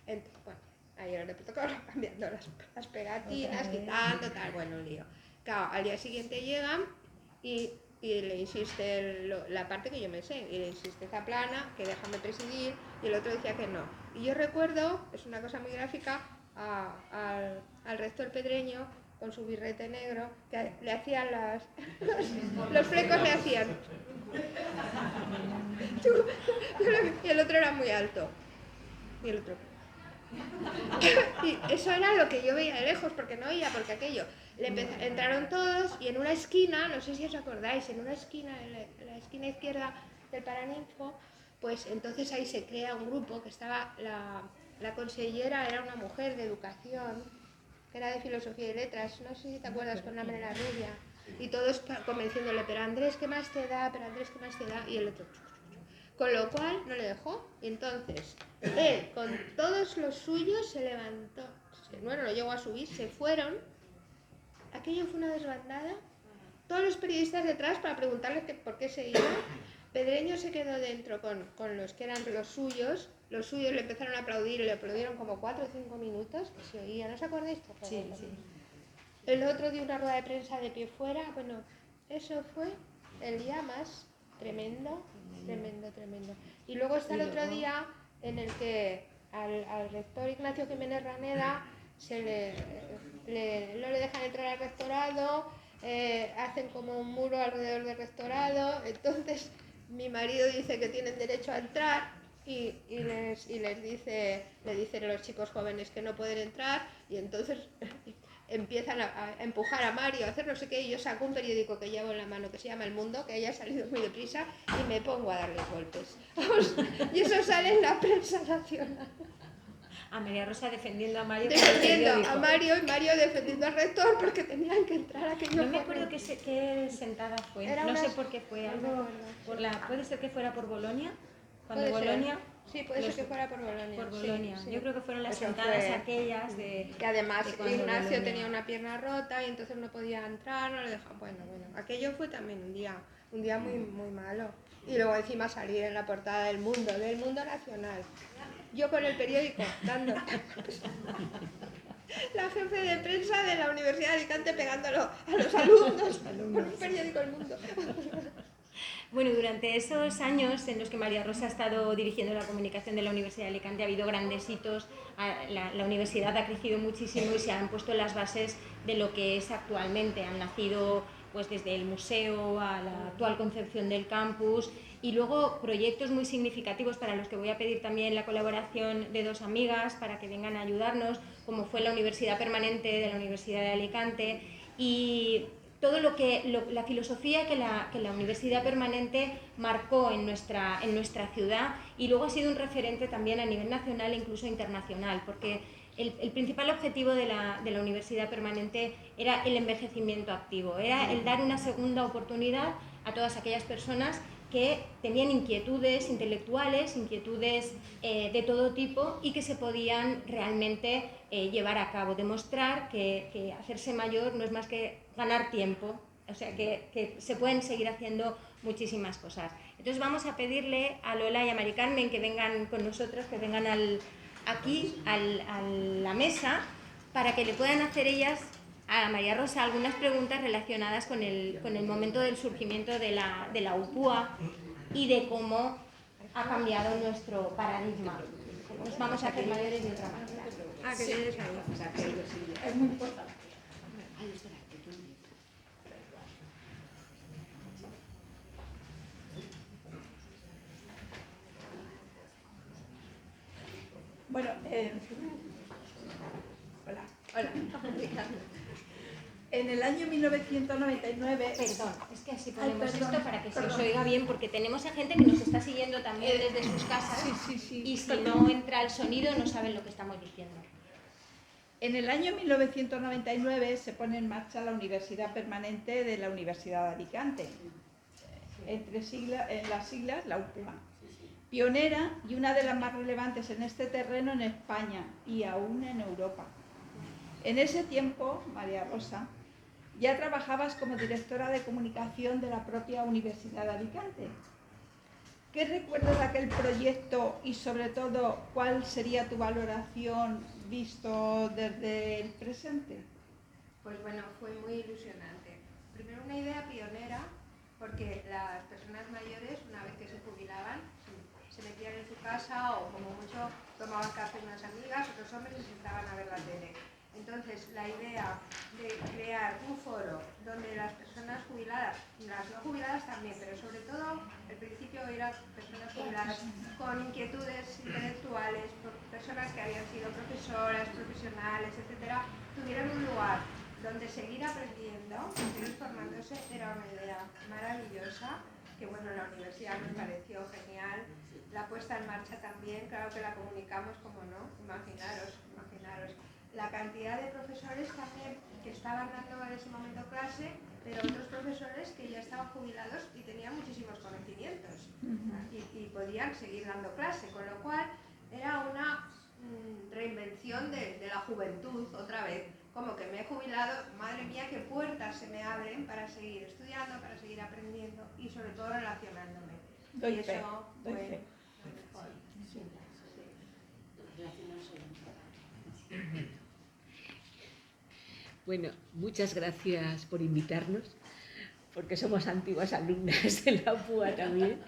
Entonces, bueno, ayer de protocolo cambiando las pegatinas, quitando, tal, bueno, un lío. Claro, al día siguiente llegan y le insiste la parte que yo me sé, y le insiste Zaplana, que déjame presidir, y el otro decía que no. Y yo recuerdo, es una cosa muy gráfica, al rector Pedreño, con su birrete negro, que le hacían los flecos le hacían. Y el otro era muy alto. Y el otro. Y eso era lo que yo veía de lejos, porque no oía, porque aquello. Entraron todos y en una esquina, no sé si os acordáis, en una esquina, en la esquina izquierda del Paraninfo, pues entonces ahí se crea un grupo que estaba, la consellera era una mujer de educación, que era de filosofía y letras, no sé si te acuerdas, con una melena rubia, y todos convenciéndole, pero Andrés, ¿qué más te da? Pero Andrés, ¿qué más te da? Y el otro, con lo cual no le dejó, y entonces él con todos los suyos se levantó, bueno, lo llegó a subir, se fueron, aquello fue una desbandada, todos los periodistas detrás para preguntarle por qué se iba. Pedreño se quedó dentro con los que eran los suyos le empezaron a aplaudir, y le aplaudieron como 4 o 5 minutos, que se oía, ¿no os acordáis? Sí, sí. El otro dio una rueda de prensa de pie fuera, bueno, eso fue el día más tremendo. Y luego está el otro día en el que al rector Ignacio Jiménez Raneda no le dejan entrar al rectorado, hacen como un muro alrededor del rectorado, entonces mi marido dice que tienen derecho a entrar y le dicen a los chicos jóvenes que no pueden entrar, y entonces empiezan a empujar a Mario, a hacer no sé qué, y yo saco un periódico que llevo en la mano que se llama El Mundo, que haya salido muy deprisa, y me pongo a darle golpes. Y eso sale en la prensa nacional. A María Rosa defendiendo a Mario. Defendiendo a Mario, y Mario defendiendo al rector, porque tenían que entrar aquello. No me acuerdo qué sentada fue, no sé por qué fue, algo puede ser que fuera por Bolonia, cuando Bolonia... Sí, puede ser que fuera por Bolonia. Por Bolonia. Sí. Yo creo que fueron las sentadas aquellas de... Que además Ignacio Bolonia tenía una pierna rota y entonces no podía entrar, no le dejaban... Bueno, aquello fue también un día muy, muy malo. Y luego encima salir en la portada del Mundo Nacional. Yo con el periódico, dando... La jefe de prensa de la Universidad de Alicante pegándolo a los alumnos con el periódico El Mundo. Bueno, durante esos años en los que María Rosa ha estado dirigiendo la comunicación de la Universidad de Alicante ha habido grandes hitos, la universidad ha crecido muchísimo y se han puesto las bases de lo que es actualmente. Han nacido pues desde el museo a la actual concepción del campus, y luego proyectos muy significativos para los que voy a pedir también la colaboración de dos amigas para que vengan a ayudarnos, como fue la Universidad Permanente de la Universidad de Alicante, y todo la filosofía que la Universidad Permanente marcó en nuestra ciudad, y luego ha sido un referente también a nivel nacional e incluso internacional, porque el principal objetivo de la Universidad Permanente era el envejecimiento activo, era el dar una segunda oportunidad a todas aquellas personas que tenían inquietudes intelectuales, inquietudes de todo tipo, y que se podían realmente llevar a cabo, demostrar que hacerse mayor no es más que ganar tiempo, o sea que se pueden seguir haciendo muchísimas cosas. Entonces vamos a pedirle a Lola y a Mari Carmen que vengan con nosotros, que vengan al aquí a la mesa para que le puedan hacer ellas a María Rosa algunas preguntas relacionadas con el momento del surgimiento de la UPUA y de cómo ha cambiado nuestro paradigma. Nos vamos a hacer mayores de otra manera. Ah, que tienes ahí. Es muy importante. Bueno, hola. En el año 1999... Perdón, es que así ponemos esto para que se os oiga bien, porque tenemos a gente que nos está siguiendo también desde sus casas y si no entra el sonido no saben lo que estamos diciendo. En el año 1999 se pone en marcha la Universidad Permanente de la Universidad de Alicante, en las siglas la UPUA. Pionera y una de las más relevantes en este terreno en España y aún en Europa. En ese tiempo, María Rosa, ya trabajabas como directora de comunicación de la propia Universidad de Alicante. ¿Qué recuerdas de aquel proyecto y sobre todo cuál sería tu valoración visto desde el presente? Pues bueno, fue muy ilusionante. Primero una idea pionera, porque las personas mayores, una vez que se jubilaban, se metían en su casa o como mucho tomaban café unas amigas, otros hombres y se sentaban a ver la tele. Entonces, la idea de crear un foro donde las personas jubiladas, las no jubiladas también, pero sobre todo, al principio eran personas jubiladas con inquietudes intelectuales, personas que habían sido profesoras, profesionales, etcétera, tuvieran un lugar donde seguir aprendiendo, seguir formándose, era una idea maravillosa, que bueno, la universidad nos pareció genial. La puesta en marcha también, claro que la comunicamos, como no, imaginaros. La cantidad de profesores también que estaban dando en ese momento clase, pero otros profesores que ya estaban jubilados y tenían muchísimos conocimientos y podían seguir dando clase, con lo cual era una reinvención de la juventud otra vez. Como que me he jubilado, madre mía, qué puertas se me abren para seguir estudiando, para seguir aprendiendo y sobre todo relacionándome. Doy y fe, eso doy fue fe. Bueno, muchas gracias por invitarnos, porque somos antiguas alumnas de la UPUA también,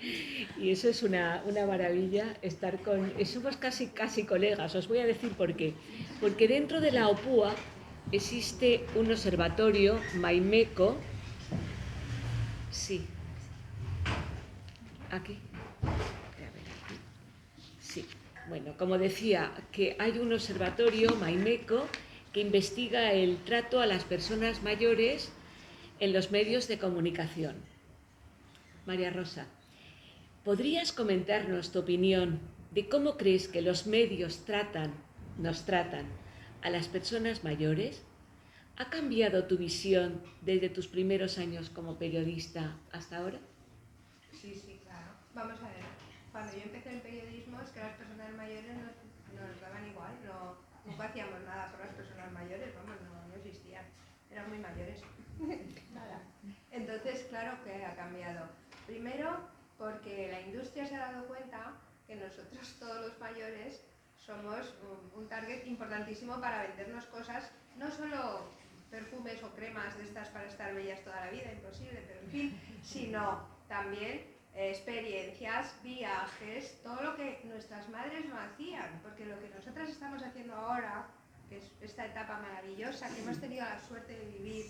y eso es una maravilla estar con... Somos casi colegas, os voy a decir por qué. Porque dentro de la UPUA existe un observatorio, Maimeco, sí, aquí, sí, bueno, como decía, que hay un observatorio, Maimeco, que investiga el trato a las personas mayores en los medios de comunicación. María Rosa, ¿podrías comentarnos tu opinión de cómo crees que los medios nos tratan a las personas mayores? ¿Ha cambiado tu visión desde tus primeros años como periodista hasta ahora? Sí, claro. Vamos a ver, cuando yo empecé el periodismo es que las personas mayores nos daban igual, nunca hacíamos nada por las personas mayores, vamos, no existían, eran muy mayores. Nada. Entonces, claro que ha cambiado. Primero, porque la industria se ha dado cuenta que nosotros, todos los mayores, somos un target importantísimo para vendernos cosas, no solo perfumes o cremas de estas para estar bellas toda la vida, imposible, pero en fin, sino también experiencias, viajes, todo lo que nuestras madres no hacían, porque lo que nosotras estamos haciendo ahora, que es esta etapa maravillosa que hemos tenido la suerte de vivir,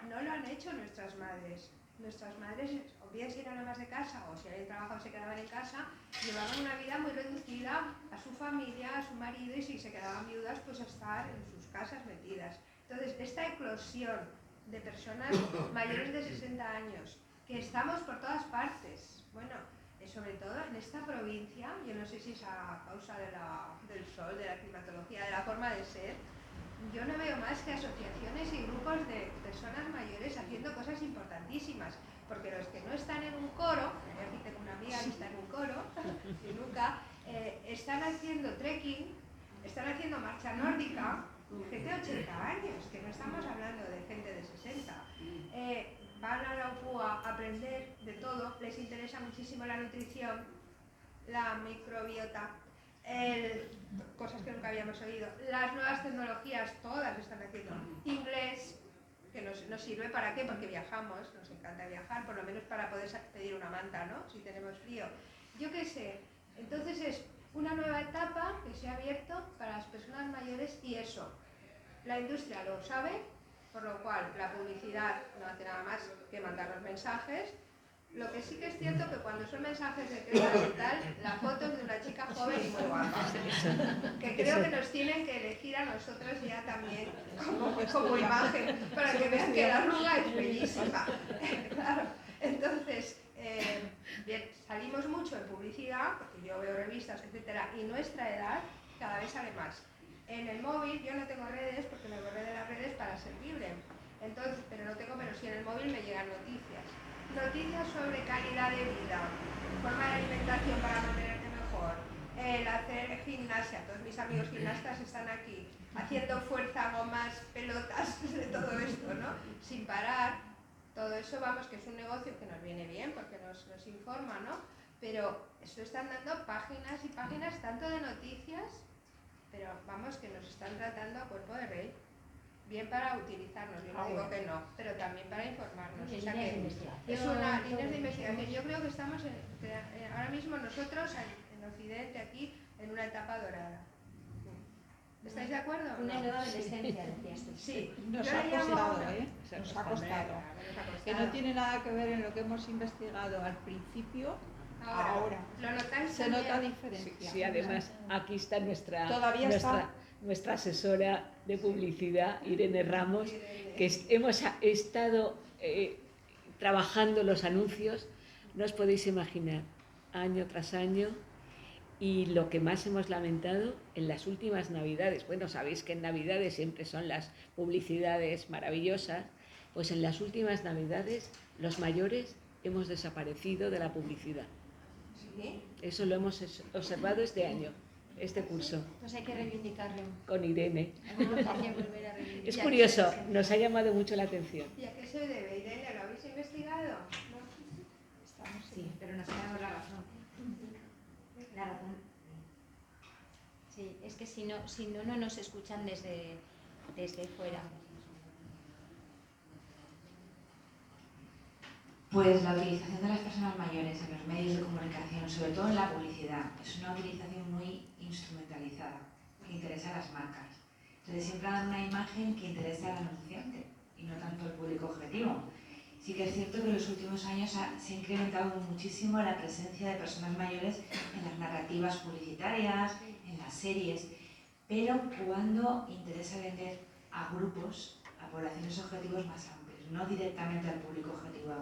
no lo han hecho nuestras madres. Nuestras madres, o bien si eran amas de casa o si habían trabajado se quedaban en casa, llevaban una vida muy reducida a su familia, a su marido, y si se quedaban viudas, pues a estar en sus casas metidas. Entonces, esta eclosión de personas mayores de 60 años, que estamos por todas partes, bueno, sobre todo en esta provincia, yo no sé si es a causa del sol, de la climatología, de la forma de ser, yo no veo más que asociaciones y grupos de personas mayores haciendo cosas importantísimas, porque los que no están en un coro, yo aquí tengo una amiga que está en un coro, y nunca, están haciendo trekking, están haciendo marcha nórdica, gente de 80 años, que no estamos hablando de gente de 60. Van a la UPUA a aprender de todo, les interesa muchísimo la nutrición, la microbiota, cosas que nunca habíamos oído. Las nuevas tecnologías, todas están haciendo. Inglés, que nos sirve para qué, porque viajamos, nos encanta viajar, por lo menos para poder pedir una manta, ¿no? Si tenemos frío. Yo qué sé. Entonces es una nueva etapa que se ha abierto para las personas mayores y eso. La industria lo sabe, por lo cual la publicidad no hace nada más que mandar los mensajes. Lo que sí que es cierto que cuando son mensajes de texto y tal, la foto es de una chica joven y muy guapa. Que creo que nos tienen que elegir a nosotros ya también como imagen, para que vean que la arruga es bellísima. Claro. Entonces, bien, salimos mucho en publicidad, porque yo veo revistas, etcétera, y nuestra edad cada vez sale más. En el móvil yo no tengo redes porque me borré de las redes para ser libre. Entonces, pero sí en el móvil me llegan noticias. Noticias sobre calidad de vida, forma de alimentación para mantenerte mejor, el hacer gimnasia. Todos mis amigos gimnastas están aquí, haciendo fuerza, gomas, pelotas, de todo esto, ¿no? Sin parar. Todo eso, vamos, que es un negocio que nos viene bien porque nos informa, ¿no? Pero eso están dando páginas y páginas tanto de noticias, pero vamos, que nos están tratando a cuerpo de rey. Bien para utilizarnos, yo no digo que no, pero también para informarnos. O sea que es una línea de investigación. Yo creo que estamos ahora mismo nosotros en Occidente aquí en una etapa dorada. ¿Estáis de acuerdo? Una nueva adolescencia, decías tú. Sí, Nos ha costado, nos ha costado. Que no tiene nada que ver en lo que hemos investigado al principio. Ahora. ¿Lo notáis? Se nota diferencia. Sí, además aquí está nuestra asesora de publicidad, Irene Ramos, que hemos estado trabajando los anuncios, no os podéis imaginar, año tras año, y lo que más hemos lamentado en las últimas Navidades, bueno, sabéis que en Navidades siempre son las publicidades maravillosas, pues en las últimas Navidades los mayores hemos desaparecido de la publicidad. ¿Sí? Eso lo hemos observado este año, este curso. Pues hay que reivindicarlo. Con Irene. Hay que volver a reivindicarlo. Es curioso, nos ha llamado mucho la atención. ¿Y a qué se debe, Irene? ¿Lo habéis investigado? Sí, pero nos ha dado la razón. La razón. Sí, es que si no nos escuchan desde fuera. Pues la utilización de las personas mayores en los medios de comunicación, sobre todo en la publicidad, es una utilización muy instrumentalizada, que interesa a las marcas. Entonces siempre dan una imagen que interesa al anunciante y no tanto al público objetivo. Sí que es cierto que en los últimos años se ha incrementado muchísimo la presencia de personas mayores en las narrativas publicitarias, en las series, pero cuando interesa vender a grupos, a poblaciones objetivos más amplios, no directamente al público objetivo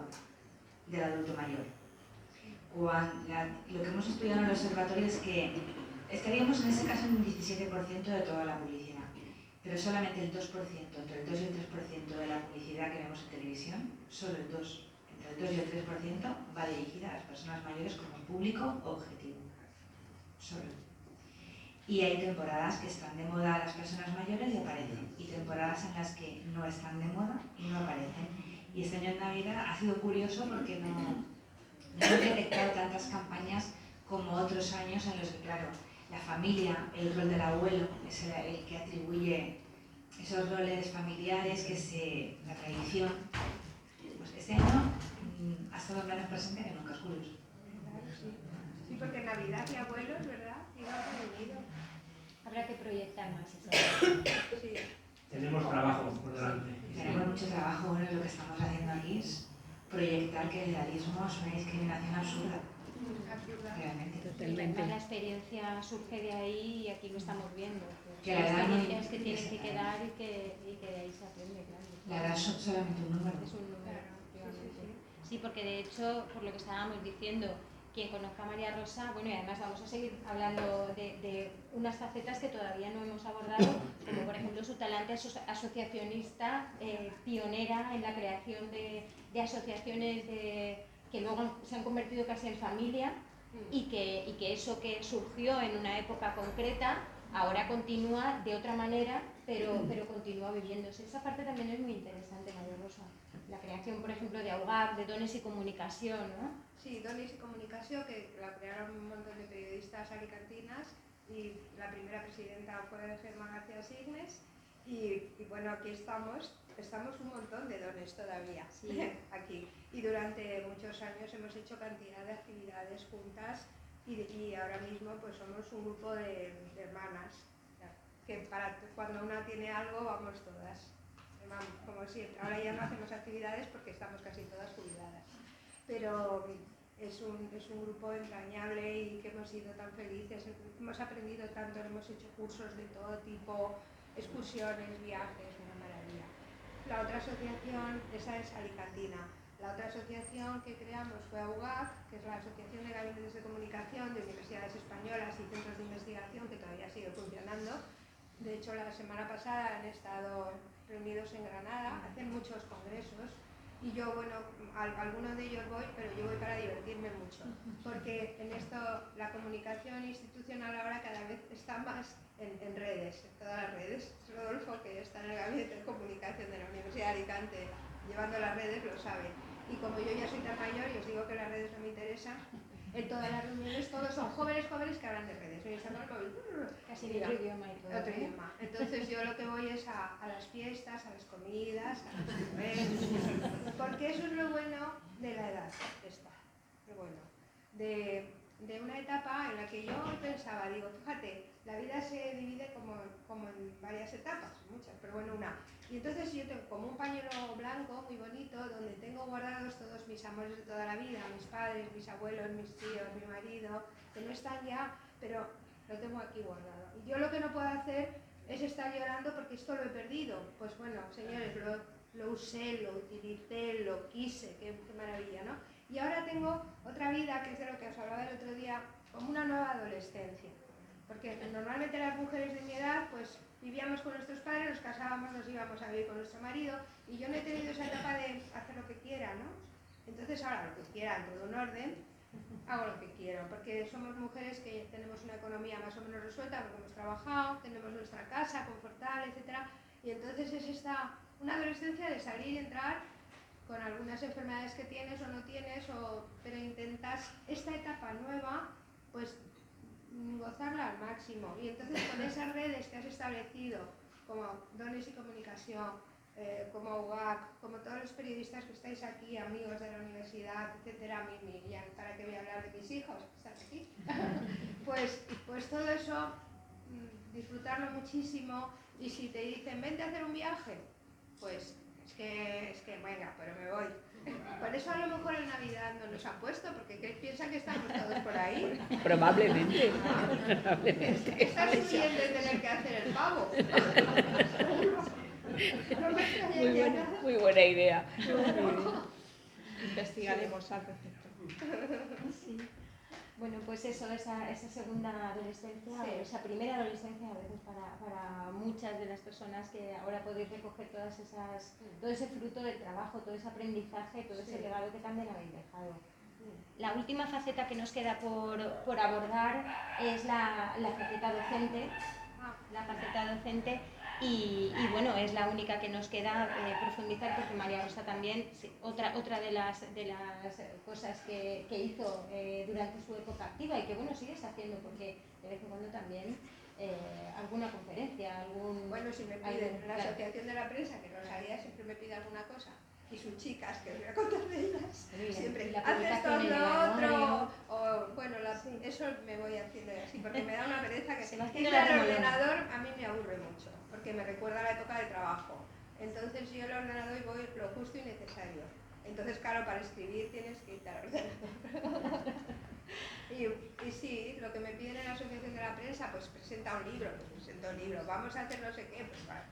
del adulto mayor. Lo que hemos estudiado en el observatorio es que estaríamos en ese caso en un 17% de toda la publicidad, pero solamente el 2%, entre el 2 y el 3% de la publicidad que vemos en televisión, solo el 2, entre el 2 y el 3% va dirigida a las personas mayores como público objetivo. Solo. Y hay temporadas que están de moda las personas mayores y aparecen, y temporadas en las que no están de moda y no aparecen. Y este año en Navidad ha sido curioso porque no he detectado tantas campañas como otros años en los que, claro, la familia, el rol del abuelo, es el que atribuye esos roles familiares, la tradición. Pues este año ha estado menos presente que nunca, es curioso. Sí, porque Navidad y abuelos, ¿verdad? Habrá que proyectar más eso. Sí. Tenemos trabajo por delante. Tenemos mucho trabajo. Bueno, lo que estamos haciendo aquí es proyectar que el edadismo es una discriminación absurda. Realmente. Totalmente. La experiencia surge de ahí y aquí lo estamos viendo. Que la experiencias que tienen que quedar y que de ahí se aprende, claro. La edad es solamente un número. Es un número, efectivamente. Sí, porque de hecho, por lo que estábamos diciendo, quien conozca a María Rosa, bueno, y además vamos a seguir hablando de unas facetas que todavía no hemos abordado, como por ejemplo su talante asociacionista, pionera en la creación de asociaciones que luego se han convertido casi en familia y que eso que surgió en una época concreta ahora continúa de otra manera, pero continúa viviéndose. Esa parte también es muy interesante, María Rosa. La creación, por ejemplo, de AUGAP, de Dones y Comunicación, ¿no? Sí, Dones y Comunicación, que la crearon un montón de periodistas alicantinas y la primera presidenta fue Gemma García Signes. Y bueno, aquí estamos un montón de dones todavía, sí. Aquí. Y durante muchos años hemos hecho cantidad de actividades juntas y ahora mismo pues somos un grupo de hermanas, que para cuando una tiene algo vamos todas, vamos, como siempre. Ahora ya no hacemos actividades porque estamos casi todas jubiladas, pero es un grupo entrañable y que hemos sido tan felices, hemos aprendido tanto, hemos hecho cursos de todo tipo, excursiones, viajes, una maravilla. La otra asociación, esa es alicantina. La otra asociación que creamos fue AUGAC, que es la Asociación de Gabinetes de Comunicación de Universidades Españolas y Centros de Investigación, que todavía sigue funcionando. De hecho, la semana pasada han estado reunidos en Granada, hacen muchos congresos. Y yo, bueno, a algunos de ellos voy, pero yo voy para divertirme mucho, porque en esto la comunicación institucional ahora cada vez está más en redes, en todas las redes. Rodolfo, que está en el gabinete de comunicación de la Universidad de Alicante, llevando las redes, lo sabe. Y como yo ya soy tan mayor y os digo que las redes no me interesan, en todas las reuniones todos son jóvenes que hablan de redes. Y están con el móvil, casi de otro idioma y todo. Otro idioma. Entonces yo lo que voy es a las fiestas, a las comidas, a los eventos, porque eso es lo bueno de la edad esta, lo bueno. De una etapa en la que yo pensaba, digo, fíjate, la vida se divide como en varias etapas, muchas, pero bueno, una. Y entonces yo tengo como un pañuelo blanco muy bonito donde tengo guardados todos mis amores de toda la vida, mis padres, mis abuelos, mis tíos, mi marido, que no están ya, pero lo tengo aquí guardado. Y yo lo que no puedo hacer es estar llorando porque esto lo he perdido. Pues bueno, señores, lo usé, lo utilicé, lo quise, qué maravilla, ¿no? Y ahora tengo otra vida, que es de lo que os hablaba el otro día, como una nueva adolescencia. Porque normalmente las mujeres de mi edad, pues vivíamos con nuestros padres, nos casábamos, nos íbamos a vivir con nuestro marido, y yo no he tenido esa etapa de hacer lo que quiera, ¿no? Entonces ahora lo que quiera, en todo un orden, hago lo que quiero, porque somos mujeres que tenemos una economía más o menos resuelta, porque hemos trabajado, tenemos nuestra casa confortable, etc. Y entonces es una adolescencia de salir y entrar con algunas enfermedades que tienes o no tienes, pero intentas esta etapa nueva, pues gozarla al máximo. Y entonces con esas redes que has establecido, como Dones y Comunicación, como UGAC, como todos los periodistas que estáis aquí, amigos de la universidad, etcétera, ya para qué voy a hablar de mis hijos que están aquí, pues todo eso, disfrutarlo muchísimo. Y si te dicen, vente a hacer un viaje, pues es que venga, pero me voy. Por eso a lo mejor en Navidad no nos han puesto, porque piensan que estamos todos por ahí. Probablemente. Probablemente. Estás huyendo de tener que hacer el pavo. No muy buena idea. Investigaremos al respecto. Sí. Bueno, pues eso, esa segunda adolescencia, sí, o esa primera adolescencia a veces para muchas de las personas que ahora podéis recoger todo ese fruto del trabajo, todo ese aprendizaje, todo ese legado que también habéis dejado. La última faceta que nos queda por abordar es la faceta docente. Y bueno, es la única que nos queda profundizar, porque María Rosa también, sí, otra de las cosas que hizo durante su época activa y que bueno, sigues haciendo, porque de vez en cuando también alguna conferencia, Bueno, si me piden la Asociación de la Prensa, que Rosalía siempre me pide alguna cosa, y sus chicas, que os voy a contar de ellas, siempre, haces todo lo otro, o bueno, eso me voy haciendo así, porque me da una pereza que quita el ordenador, a mí me aburre mucho, porque me recuerda a la época de trabajo. Entonces yo el ordenador voy lo justo y necesario. Entonces, claro, para escribir tienes que irte al ordenador. Y sí, lo que me piden en la Asociación de la Prensa, pues presenta un libro, vamos a hacer no sé qué,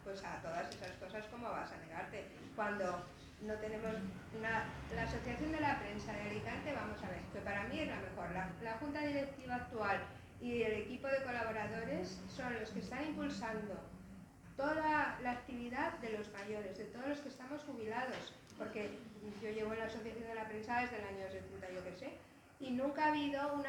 pues a todas esas cosas, ¿cómo vas a negarte? Cuando no tenemos la Asociación de la Prensa de Alicante, vamos a ver, que para mí es la mejor. La Junta Directiva actual y el equipo de colaboradores son los que están impulsando toda la actividad de los mayores, de todos los que estamos jubilados, porque yo llevo en la Asociación de la Prensa desde el año 70, yo qué sé, y nunca ha habido una